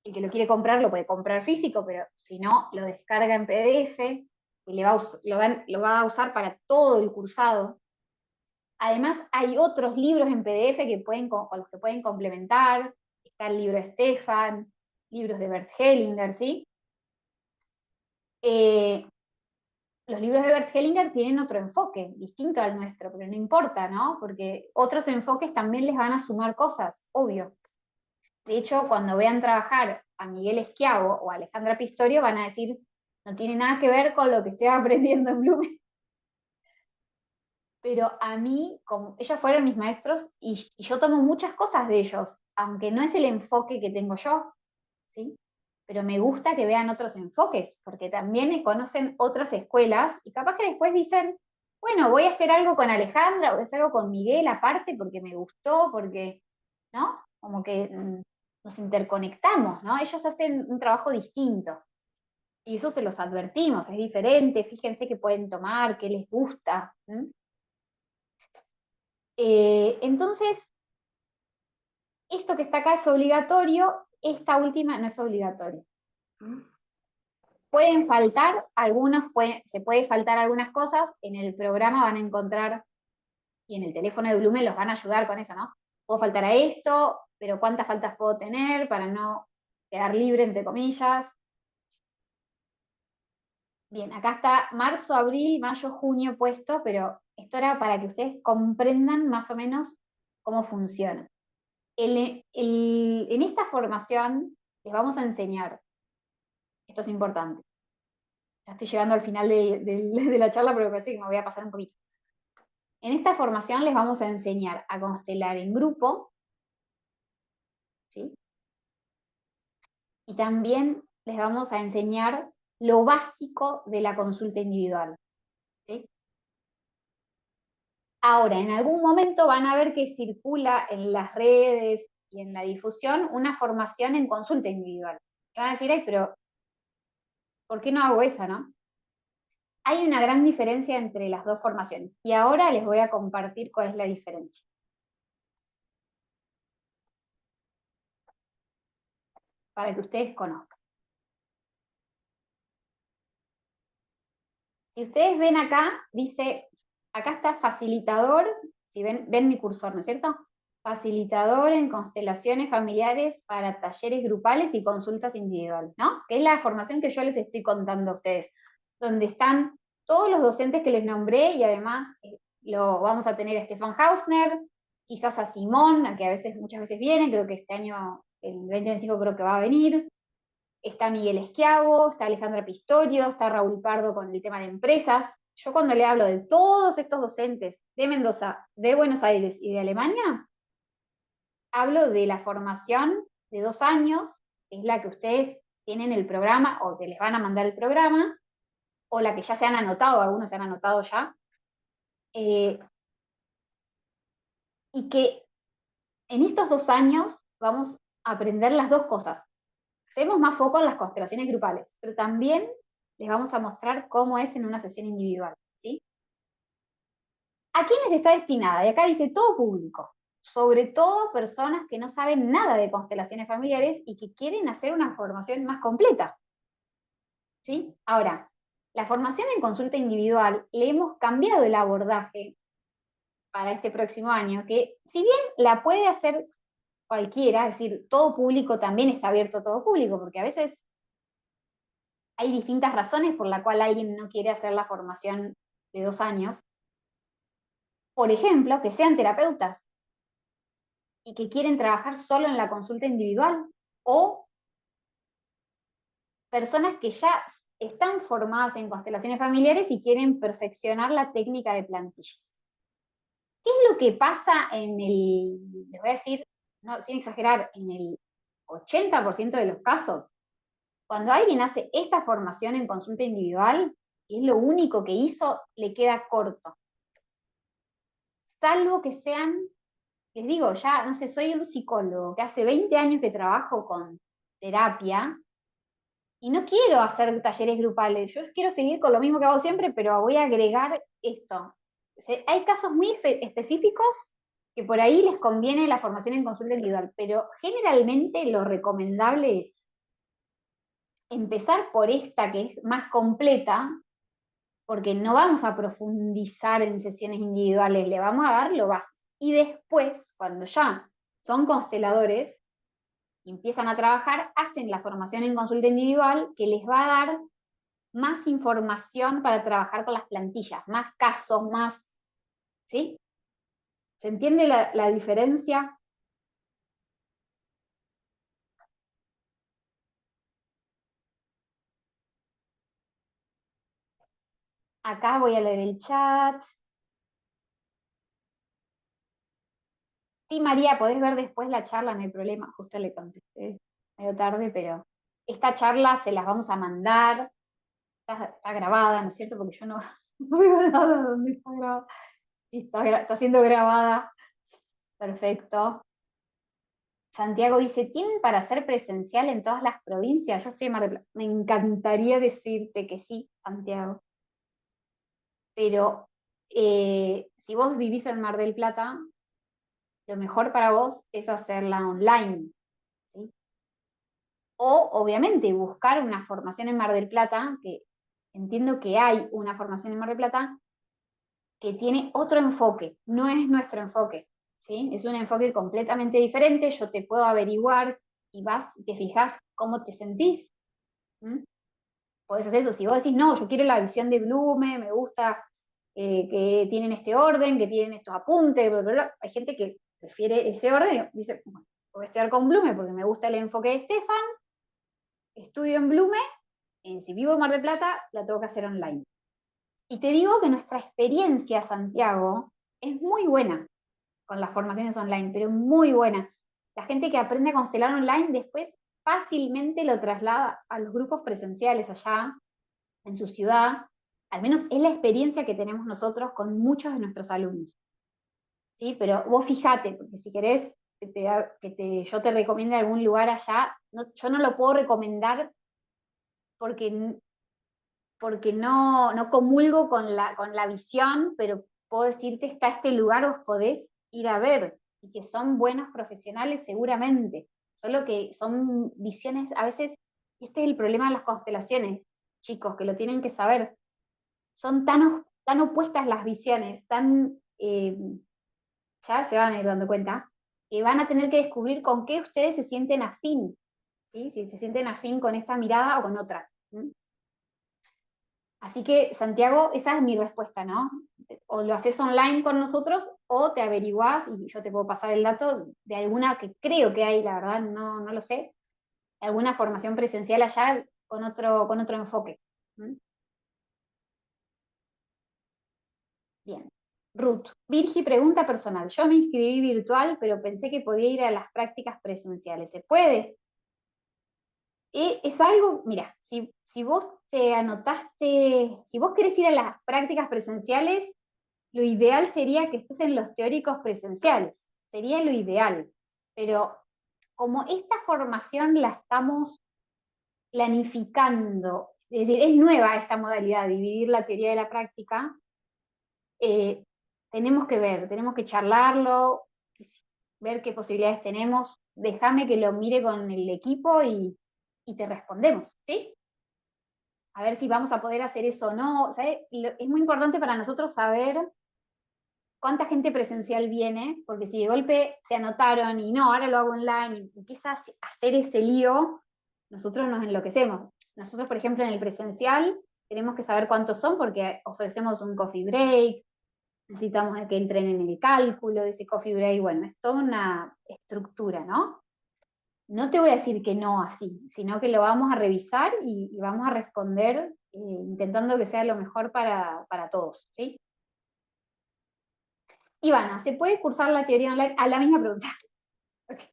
el que lo quiere comprar lo puede comprar físico, pero si no, lo descarga en PDF y lo va a usar para todo el cursado. Además, hay otros libros en PDF con los que pueden complementar. Está el libro de Stefan, libros de Bert Hellinger, ¿sí? Los libros de Bert Hellinger tienen otro enfoque, distinto al nuestro, pero no importa, ¿no? Porque otros enfoques también les van a sumar cosas, obvio. De hecho, cuando vean trabajar a Miguel Esquiavo o a Alejandra Pistorio, van a decir, no tiene nada que ver con lo que estoy aprendiendo en Blumen. Pero a mí, como ellos fueron mis maestros y yo tomo muchas cosas de ellos, aunque no es el enfoque que tengo yo, ¿sí? Pero me gusta que vean otros enfoques, porque también conocen otras escuelas y capaz que después dicen, bueno, voy a hacer algo con Alejandra, voy a hacer algo con Miguel aparte porque me gustó, porque, ¿no? Como que nos interconectamos, ¿no? Ellos hacen un trabajo distinto. Y eso se los advertimos, es diferente, fíjense qué pueden tomar, qué les gusta. Entonces, esto que está acá es obligatorio, esta última no es obligatoria. Pueden faltar, se puede faltar algunas cosas, en el programa van a encontrar, y en el teléfono de Blumen los van a ayudar con eso, ¿no? Puedo faltar a esto, pero ¿cuántas faltas puedo tener para no quedar libre, entre comillas? Bien, acá está marzo, abril, mayo, junio puesto, pero esto era para que ustedes comprendan más o menos cómo funciona. En esta formación les vamos a enseñar, esto es importante, ya estoy llegando al final de la charla, pero me parece que me voy a pasar un poquito. En esta formación les vamos a enseñar a constelar en grupo, ¿sí? Y también les vamos a enseñar lo básico de la consulta individual, ¿sí? Ahora, en algún momento van a ver que circula en las redes y en la difusión una formación en consulta individual. Y van a decir, ay, pero ¿por qué no hago esa, no? Hay una gran diferencia entre las dos formaciones y ahora les voy a compartir cuál es la diferencia, para que ustedes conozcan. Si ustedes ven acá, dice, acá está facilitador, si ven mi cursor, ¿no es cierto? Facilitador en constelaciones familiares para talleres grupales y consultas individuales, ¿no? Que es la formación que yo les estoy contando a ustedes, donde están todos los docentes que les nombré y además lo vamos a tener a Stefan Hausner, quizás a Simón, que a veces, muchas veces viene, creo que este año, el 2025 creo que va a venir, está Miguel Esquiavo, está Alejandra Pistorio, está Raúl Pardo con el tema de empresas. Yo cuando le hablo de todos estos docentes de Mendoza, de Buenos Aires y de Alemania, hablo de la formación de 2 años, que es la que ustedes tienen el programa o que les van a mandar el programa, o la que ya se han anotado, algunos se han anotado ya, eh, y que en estos 2 años vamos a aprender las dos cosas. Hacemos más foco en las constelaciones grupales, pero también les vamos a mostrar cómo es en una sesión individual, ¿sí? ¿A quiénes está destinada? Y acá dice todo público, sobre todo personas que no saben nada de constelaciones familiares y que quieren hacer una formación más completa, ¿sí? Ahora, la formación en consulta individual le hemos cambiado el abordaje para este próximo año, que si bien la puede hacer cualquiera, es decir, todo público también está abierto a todo público, porque a veces hay distintas razones por la cual alguien no quiere hacer la formación de 2 años. Por ejemplo, que sean terapeutas y que quieren trabajar solo en la consulta individual, o personas que ya están formadas en constelaciones familiares y quieren perfeccionar la técnica de plantillas. ¿Qué es lo que pasa les voy a decir, no, sin exagerar, en el 80% de los casos? Cuando alguien hace esta formación en consulta individual, y es lo único que hizo, le queda corto. Salvo que sean, les digo, ya, no sé, soy un psicólogo que hace 20 años que trabajo con terapia y no quiero hacer talleres grupales, yo quiero seguir con lo mismo que hago siempre, pero voy a agregar esto. Hay casos muy específicos que por ahí les conviene la formación en consulta individual, pero generalmente lo recomendable es empezar por esta que es más completa, porque no vamos a profundizar en sesiones individuales, le vamos a dar lo básico. Y después, cuando ya son consteladores, empiezan a trabajar, hacen la formación en consulta individual que les va a dar más información para trabajar con las plantillas, más casos, más, ¿sí? ¿Se entiende la diferencia? Acá voy a leer el chat. Sí, María, podés ver después la charla, no hay problema. Justo le contesté medio tarde, pero esta charla se las vamos a mandar. Está grabada, ¿no es cierto? Porque yo no, no veo nada donde está grabada. Sí, está siendo grabada. Perfecto. Santiago dice, ¿tienen para ser presencial en todas las provincias? Yo estoy en Mar del Plata. Me encantaría decirte que sí, Santiago. Pero si vos vivís en Mar del Plata, lo mejor para vos es hacerla online, ¿sí? O, obviamente, buscar una formación en Mar del Plata, que entiendo que hay una formación en Mar del Plata, que tiene otro enfoque, no es nuestro enfoque, ¿sí? Es un enfoque completamente diferente, yo te puedo averiguar y vas y te fijas cómo te sentís. ¿Mm? Podés hacer eso, si vos decís, no, yo quiero la visión de Blume, me gusta que tienen este orden, que tienen estos apuntes, bla, bla, bla. Hay gente que prefiere ese orden y dice, bueno, voy a estudiar con Blume porque me gusta el enfoque de Stefan, estudio en Blume, si vivo en Mar del Plata, la tengo que hacer online. Y te digo que nuestra experiencia, Santiago, es muy buena con las formaciones online, pero muy buena. La gente que aprende a constelar online después fácilmente lo traslada a los grupos presenciales allá en su ciudad, al menos es la experiencia que tenemos nosotros con muchos de nuestros alumnos. ¿Sí? Pero vos fijate, porque si querés yo te recomiende algún lugar allá, yo no lo puedo recomendar porque, porque no comulgo con la visión, pero puedo decirte, está este lugar, os podés ir a ver, y que son buenos profesionales seguramente, solo que son visiones, a veces, este es el problema de las constelaciones, chicos, que lo tienen que saber, son tan opuestas las visiones, ya se van a ir dando cuenta, que van a tener que descubrir con qué ustedes se sienten afín, ¿sí? Si se sienten afín con esta mirada o con otra. ¿Sí? Así que, Santiago, esa es mi respuesta, ¿no? O lo haces online con nosotros o te averiguás, y yo te puedo pasar el dato de alguna que creo que hay, la verdad, no lo sé, alguna formación presencial allá con otro enfoque. ¿Mm? Bien. Ruth, Virgi, pregunta personal. Yo me inscribí virtual, pero pensé que podía ir a las prácticas presenciales. ¿Se puede? Es algo, mira, si vos te anotaste, si vos querés ir a las prácticas presenciales, lo ideal sería que estés en los teóricos presenciales. Sería lo ideal. Pero como esta formación la estamos planificando, es decir, es nueva esta modalidad, dividir la teoría de la práctica, eh, tenemos que charlarlo, ver qué posibilidades tenemos. Déjame que lo mire con el equipo y te respondemos, ¿sí? A ver si vamos a poder hacer eso o no. ¿Sabes? Es muy importante para nosotros saber cuánta gente presencial viene, porque si de golpe se anotaron y no, ahora lo hago online y empieza a hacer ese lío, nosotros nos enloquecemos. Nosotros, por ejemplo, en el presencial tenemos que saber cuántos son porque ofrecemos un coffee break, necesitamos que entren en el cálculo de ese coffee break, bueno, es toda una estructura, ¿no? No te voy a decir que no así, sino que lo vamos a revisar y vamos a responder intentando que sea lo mejor para todos, ¿sí? Ivana, ¿se puede cursar la teoría online? A la misma pregunta. Okay.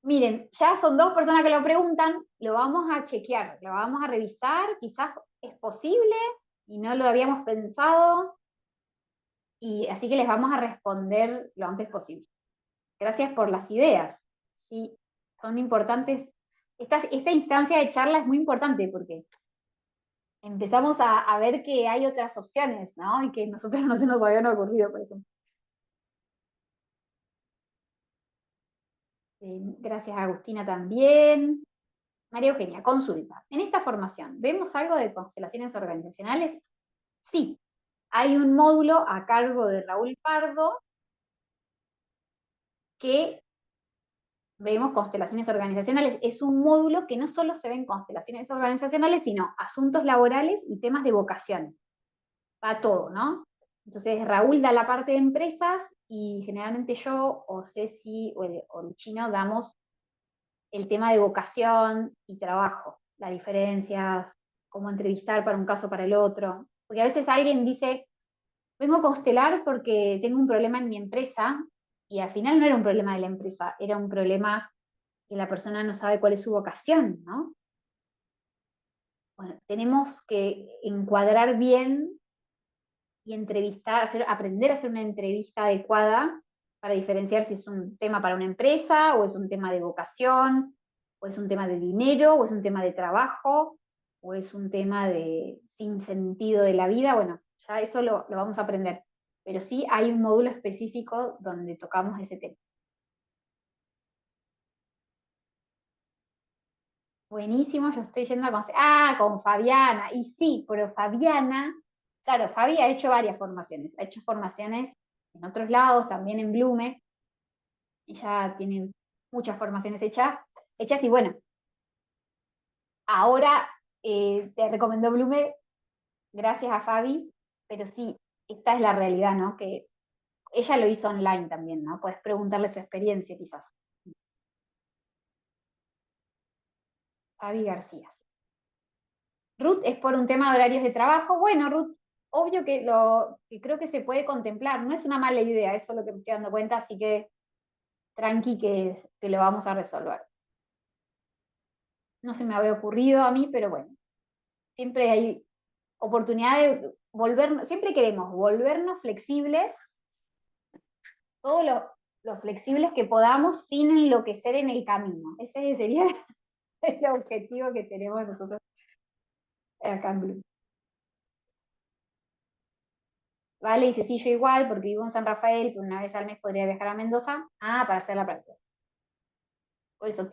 Miren, ya son dos personas que lo preguntan, lo vamos a chequear, lo vamos a revisar, quizás es posible y no lo habíamos pensado, y así que les vamos a responder lo antes posible. Gracias por las ideas. Sí, son importantes. Esta instancia de charla es muy importante porque empezamos a ver que hay otras opciones, ¿no? Y que nosotros no se nos habían ocurrido, por ejemplo. Gracias, Agustina, también. María Eugenia, consulta. En esta formación, ¿vemos algo de constelaciones organizacionales? Sí, hay un módulo a cargo de Raúl Pardo que vemos constelaciones organizacionales. Es un módulo que no solo se ven constelaciones organizacionales, sino asuntos laborales y temas de vocación. Va todo, ¿no? Entonces Raúl da la parte de empresas y generalmente yo o Ceci o el chino damos el tema de vocación y trabajo, las diferencias, cómo entrevistar para un caso para el otro. Porque a veces alguien dice, vengo a constelar porque tengo un problema en mi empresa y al final no era un problema de la empresa, era un problema que la persona no sabe cuál es su vocación, ¿no? Bueno, tenemos que encuadrar bien y entrevistar, aprender a hacer una entrevista adecuada para diferenciar si es un tema para una empresa, o es un tema de vocación, o es un tema de dinero, o es un tema de trabajo, o es un tema de sin sentido de la vida. Bueno, ya eso lo vamos a aprender. Pero sí hay un módulo específico donde tocamos ese tema. Buenísimo, yo estoy yendo con Fabiana. Y sí, pero Fabiana, claro, Fabi ha hecho varias formaciones. Ha hecho formaciones en otros lados, también en Blume. Ella tiene muchas formaciones hechas y bueno, ahora te recomendó Blume gracias a Fabi, pero sí, esta es la realidad, ¿no? Que ella lo hizo online también, ¿no? Puedes preguntarle su experiencia quizás. Fabi García. Ruth es por un tema de horarios de trabajo. Bueno, Ruth, obvio que creo que se puede contemplar. No es una mala idea, eso es lo que me estoy dando cuenta, así que tranqui que lo vamos a resolver. No se me había ocurrido a mí, pero bueno, siempre hay oportunidad de volvernos, siempre queremos volvernos flexibles, todo lo flexibles que podamos sin enloquecer en el camino. Ese sería el objetivo que tenemos nosotros acá en Blue. Vale, dice, sí, yo igual, porque vivo en San Rafael, pero una vez al mes podría viajar a Mendoza. Ah, para hacer la práctica. Por eso,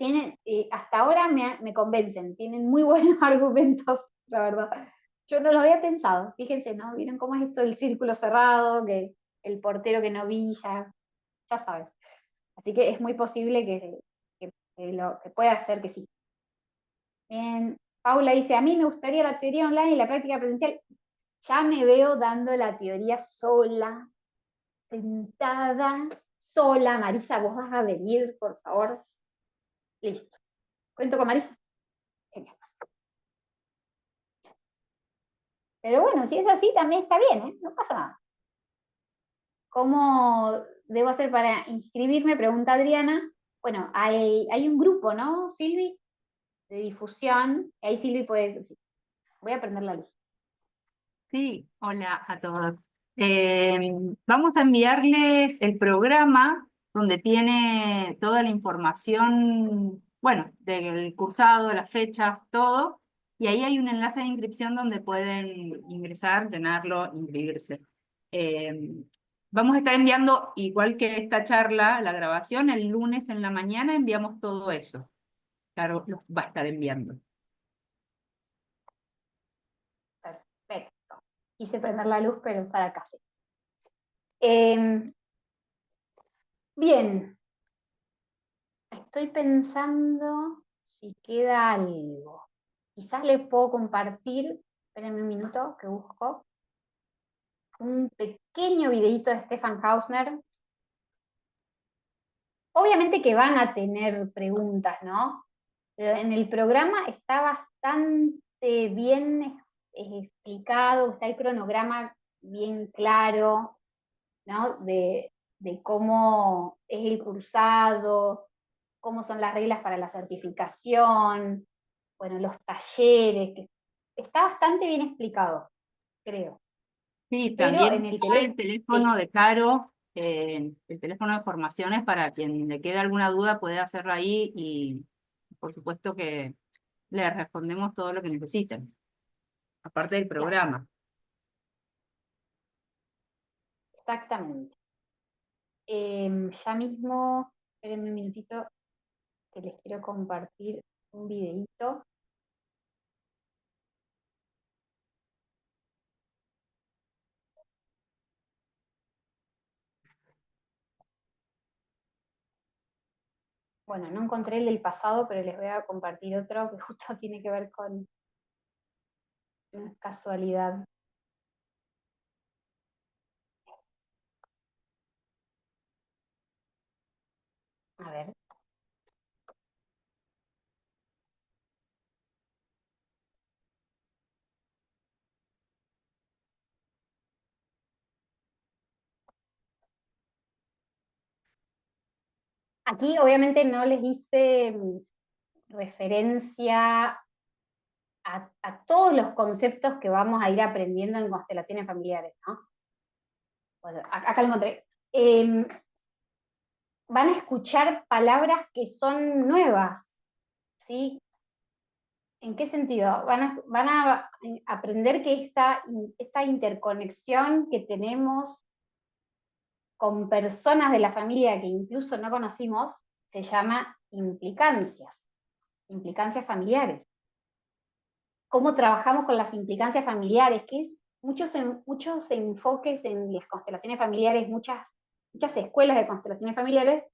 hasta ahora me convencen, tienen muy buenos argumentos, la verdad. Yo no lo había pensado, fíjense, ¿no? ¿Vieron cómo es esto del círculo cerrado? Que el portero que no vi ya sabe. Así que es muy posible que pueda ser que sí. Bien, Paula dice, a mí me gustaría la teoría online y la práctica presencial. Ya me veo dando la teoría sola, sentada, sola. Marisa, vos vas a venir, por favor. Listo. Cuento con Marisa. Genial. Pero bueno, si es así, también está bien, ¿eh? No pasa nada. ¿Cómo debo hacer para inscribirme? Pregunta Adriana. Bueno, hay un grupo, ¿no, Silvi? De difusión. Ahí Silvi puede... Sí. Voy a prender la luz. Sí, hola a todos. Vamos a enviarles el programa donde tiene toda la información, bueno, del cursado, las fechas, todo, y ahí hay un enlace de inscripción donde pueden ingresar, llenarlo, inscribirse. Eh, Vamos a estar enviando, igual que esta charla, la grabación, el lunes en la mañana enviamos todo eso. Claro, los va a estar enviando. Perfecto. Quise prender la luz, pero para casi. Eh, bien, estoy pensando si queda algo. Quizás les puedo compartir, espérenme un minuto que busco, un pequeño videito de Stefan Hausner. Obviamente que van a tener preguntas, ¿no? Pero en el programa está bastante bien explicado, está el cronograma bien claro, ¿no? De cómo es el cursado, cómo son las reglas para la certificación, bueno, los talleres, que está bastante bien explicado, creo. Sí, Pero también en el está el teléfono, teléfono de Caro, el teléfono de formaciones para quien le quede alguna duda puede hacerlo ahí y por supuesto que le respondemos todo lo que necesiten, aparte del claro, programa. exactamente. Ya mismo, espérenme un minutito que les quiero compartir un videito. Bueno, no encontré el del pasado, pero les voy a compartir otro que justo tiene que ver con una casualidad. A ver. Aquí obviamente no les hice referencia a todos los conceptos que vamos a ir aprendiendo en constelaciones familiares, ¿no? Bueno, acá lo encontré. Van a escuchar palabras que son nuevas, ¿sí? ¿En qué sentido? Van a aprender que esta interconexión que tenemos con personas de la familia que incluso no conocimos se llama implicancias. implicancias familiares. Cómo trabajamos con las implicancias familiares, que es muchos enfoques en las constelaciones familiares, muchas escuelas de constelaciones familiares,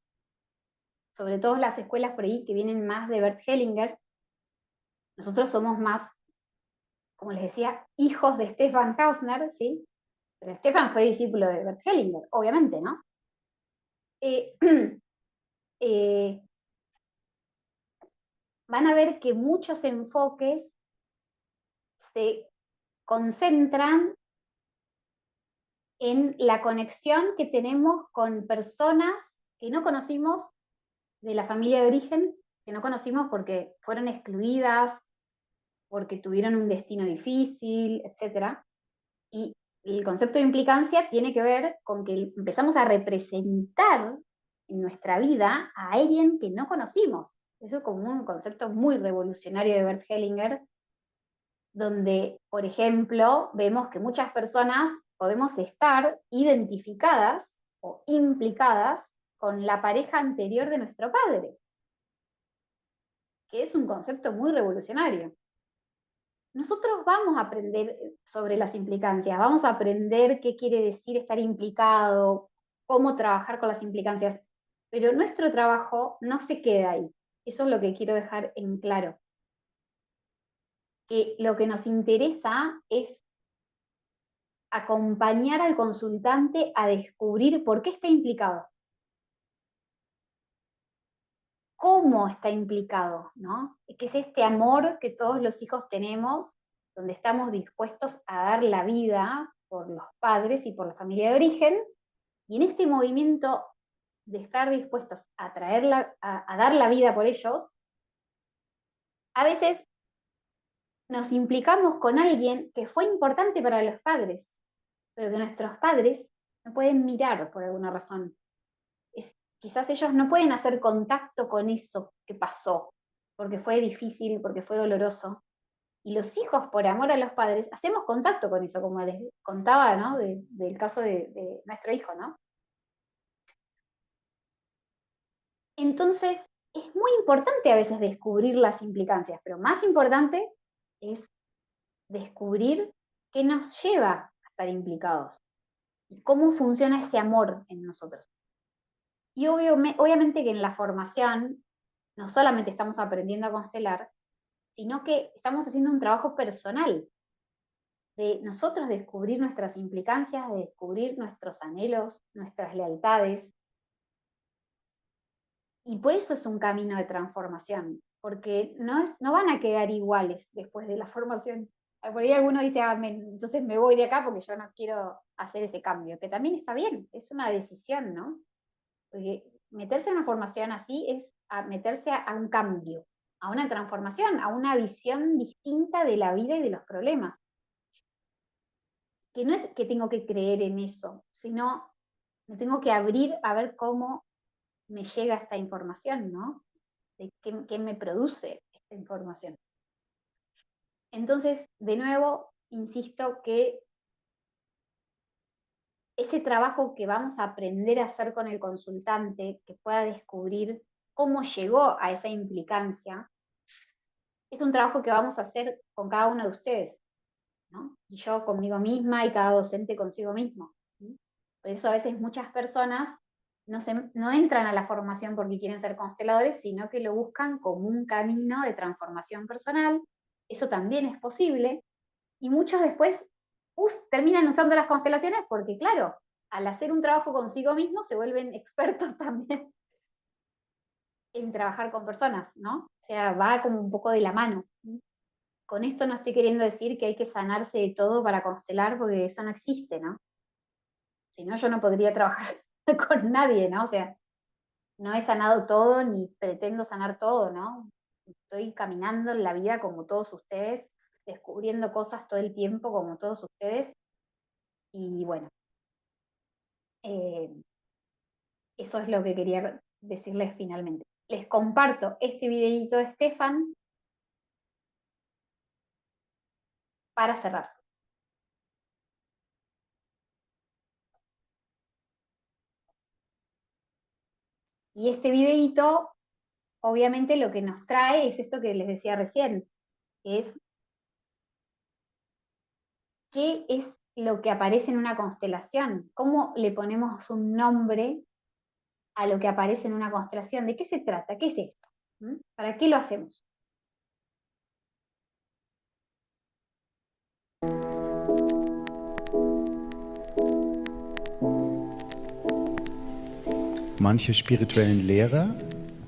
sobre todo las escuelas por ahí que vienen más de Bert Hellinger. Nosotros somos más, como les decía, hijos de Stefan Hausner, ¿sí? Pero Stefan fue discípulo de Bert Hellinger, obviamente, ¿no? Eh, eh, van a ver que muchos enfoques se concentran en la conexión que tenemos con personas que no conocimos de la familia de origen, que no conocimos porque fueron excluidas, porque tuvieron un destino difícil, etcétera. Y el concepto de implicancia tiene que ver con que empezamos a representar en nuestra vida a alguien que no conocimos. Eso es como un concepto muy revolucionario de Bert Hellinger, donde, por ejemplo, vemos que muchas personas podemos estar identificadas o implicadas con la pareja anterior de nuestro padre, que es un concepto muy revolucionario. Nosotros vamos a aprender sobre las implicancias, vamos a aprender qué quiere decir estar implicado, cómo trabajar con las implicancias, pero nuestro trabajo no se queda ahí. Eso es lo que quiero dejar en claro. Que lo que nos interesa es acompañar al consultante a descubrir por qué está implicado, cómo está implicado, ¿no? Que es este amor que todos los hijos tenemos, donde estamos dispuestos a dar la vida por los padres y por la familia de origen, y en este movimiento de estar dispuestos a, a dar la vida por ellos, a veces nos implicamos con alguien que fue importante para los padres, pero que nuestros padres no pueden mirar por alguna razón. Quizás ellos no pueden hacer contacto con eso que pasó, porque fue difícil, porque fue doloroso. Y los hijos, por amor a los padres, hacemos contacto con eso, como les contaba, ¿no? Del caso de nuestro hijo, ¿no? Entonces, es muy importante a veces descubrir las implicancias, pero más importante es descubrir qué nos lleva a estar implicados y cómo funciona ese amor en nosotros. Y obviamente que en la formación no solamente estamos aprendiendo a constelar, sino que estamos haciendo un trabajo personal de nosotros descubrir nuestras implicancias, de descubrir nuestros anhelos, nuestras lealtades. Y por eso es un camino de transformación, porque no van a quedar iguales después de la formación. Por ahí alguno dice, entonces me voy de acá porque yo no quiero hacer ese cambio, que también está bien, es una decisión, ¿no? Porque meterse en una formación así es meterse a un cambio, a una transformación, a una visión distinta de la vida y de los problemas. Que no es que tengo que creer en eso, sino me tengo que abrir a ver cómo me llega esta información, ¿no? De qué me produce esta información. Entonces, de nuevo, insisto que ese trabajo que vamos a aprender a hacer con el consultante, que pueda descubrir cómo llegó a esa implicancia, es un trabajo que vamos a hacer con cada uno de ustedes, ¿no? Y yo conmigo misma y cada docente consigo mismo. ¿Sí? Por eso a veces muchas personas no entran a la formación porque quieren ser consteladores, sino que lo buscan como un camino de transformación personal. Eso también es posible. Y muchos después terminan usando las constelaciones porque, claro, al hacer un trabajo consigo mismo se vuelven expertos también en trabajar con personas, ¿no? O sea, va como un poco de la mano. Con esto no estoy queriendo decir que hay que sanarse de todo para constelar, porque eso no existe, ¿no? Si no, yo no podría trabajar con nadie, ¿no? O sea, no he sanado todo ni pretendo sanar todo, ¿no? Estoy caminando en la vida como todos ustedes, descubriendo cosas todo el tiempo como todos ustedes. Y bueno, eh, eso es lo que quería decirles finalmente. Les comparto este videito de Stefan para cerrar. Y este videito obviamente lo que nos trae es esto que les decía recién, que es qué es lo que aparece en una constelación, cómo le ponemos un nombre a lo que aparece en una constelación, de qué se trata, qué es esto, ¿mm? ¿Para qué lo hacemos? Manche spirituellen Lehrer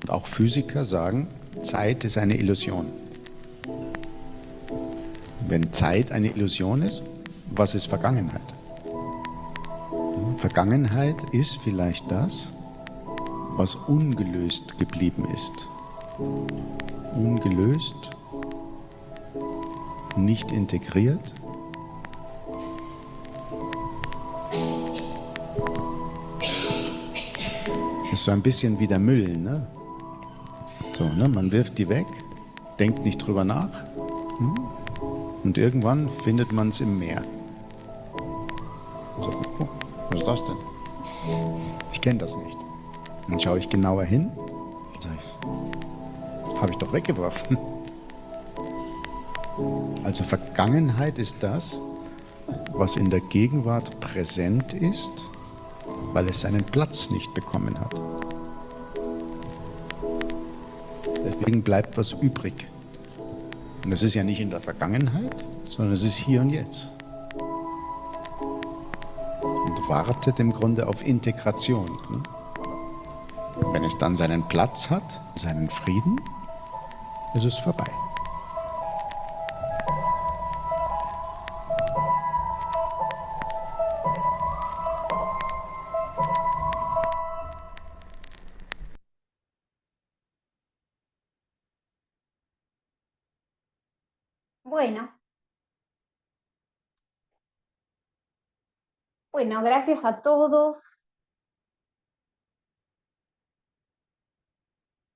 und auch Physiker sagen, Zeit ist eine Illusion. Wenn Zeit eine Illusion ist, was ist Vergangenheit? Vergangenheit ist vielleicht das, was ungelöst geblieben ist. Ungelöst, nicht integriert. Das ist so ein bisschen wie der Müll, ne? So, ne? Man wirft die weg, denkt nicht drüber nach, und irgendwann findet man es im Meer. So, oh, was ist das denn? Ich kenne das nicht. Dann schaue ich genauer hin, sage ich, habe ich doch weggeworfen. Also Vergangenheit ist das, was in der Gegenwart präsent ist, weil es seinen Platz nicht bekommen hat. Deswegen bleibt was übrig. Und das ist ja nicht in der Vergangenheit, sondern es ist hier und jetzt. Und wartet im Grunde auf Integration. Ne? Wenn es dann seinen Platz hat, seinen Frieden, ist es vorbei. Bueno, gracias a todos.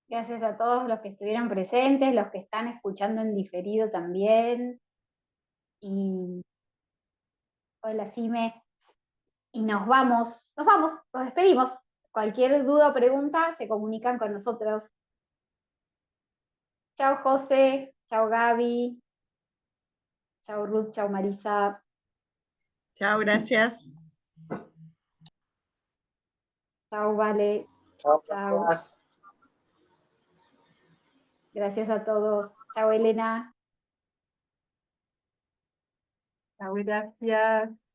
Gracias a todos los que estuvieron presentes, los que están escuchando en diferido también. Y hola, Sime. Y nos despedimos. Cualquier duda o pregunta se comunican con nosotros. Chao, José. Chao, Gaby. Chao, Ruth. Chao, Marisa. Chao, gracias. Chao, Vale. Chao, Chao. gracias. Gracias a todos. Chao, Elena. Chao, gracias.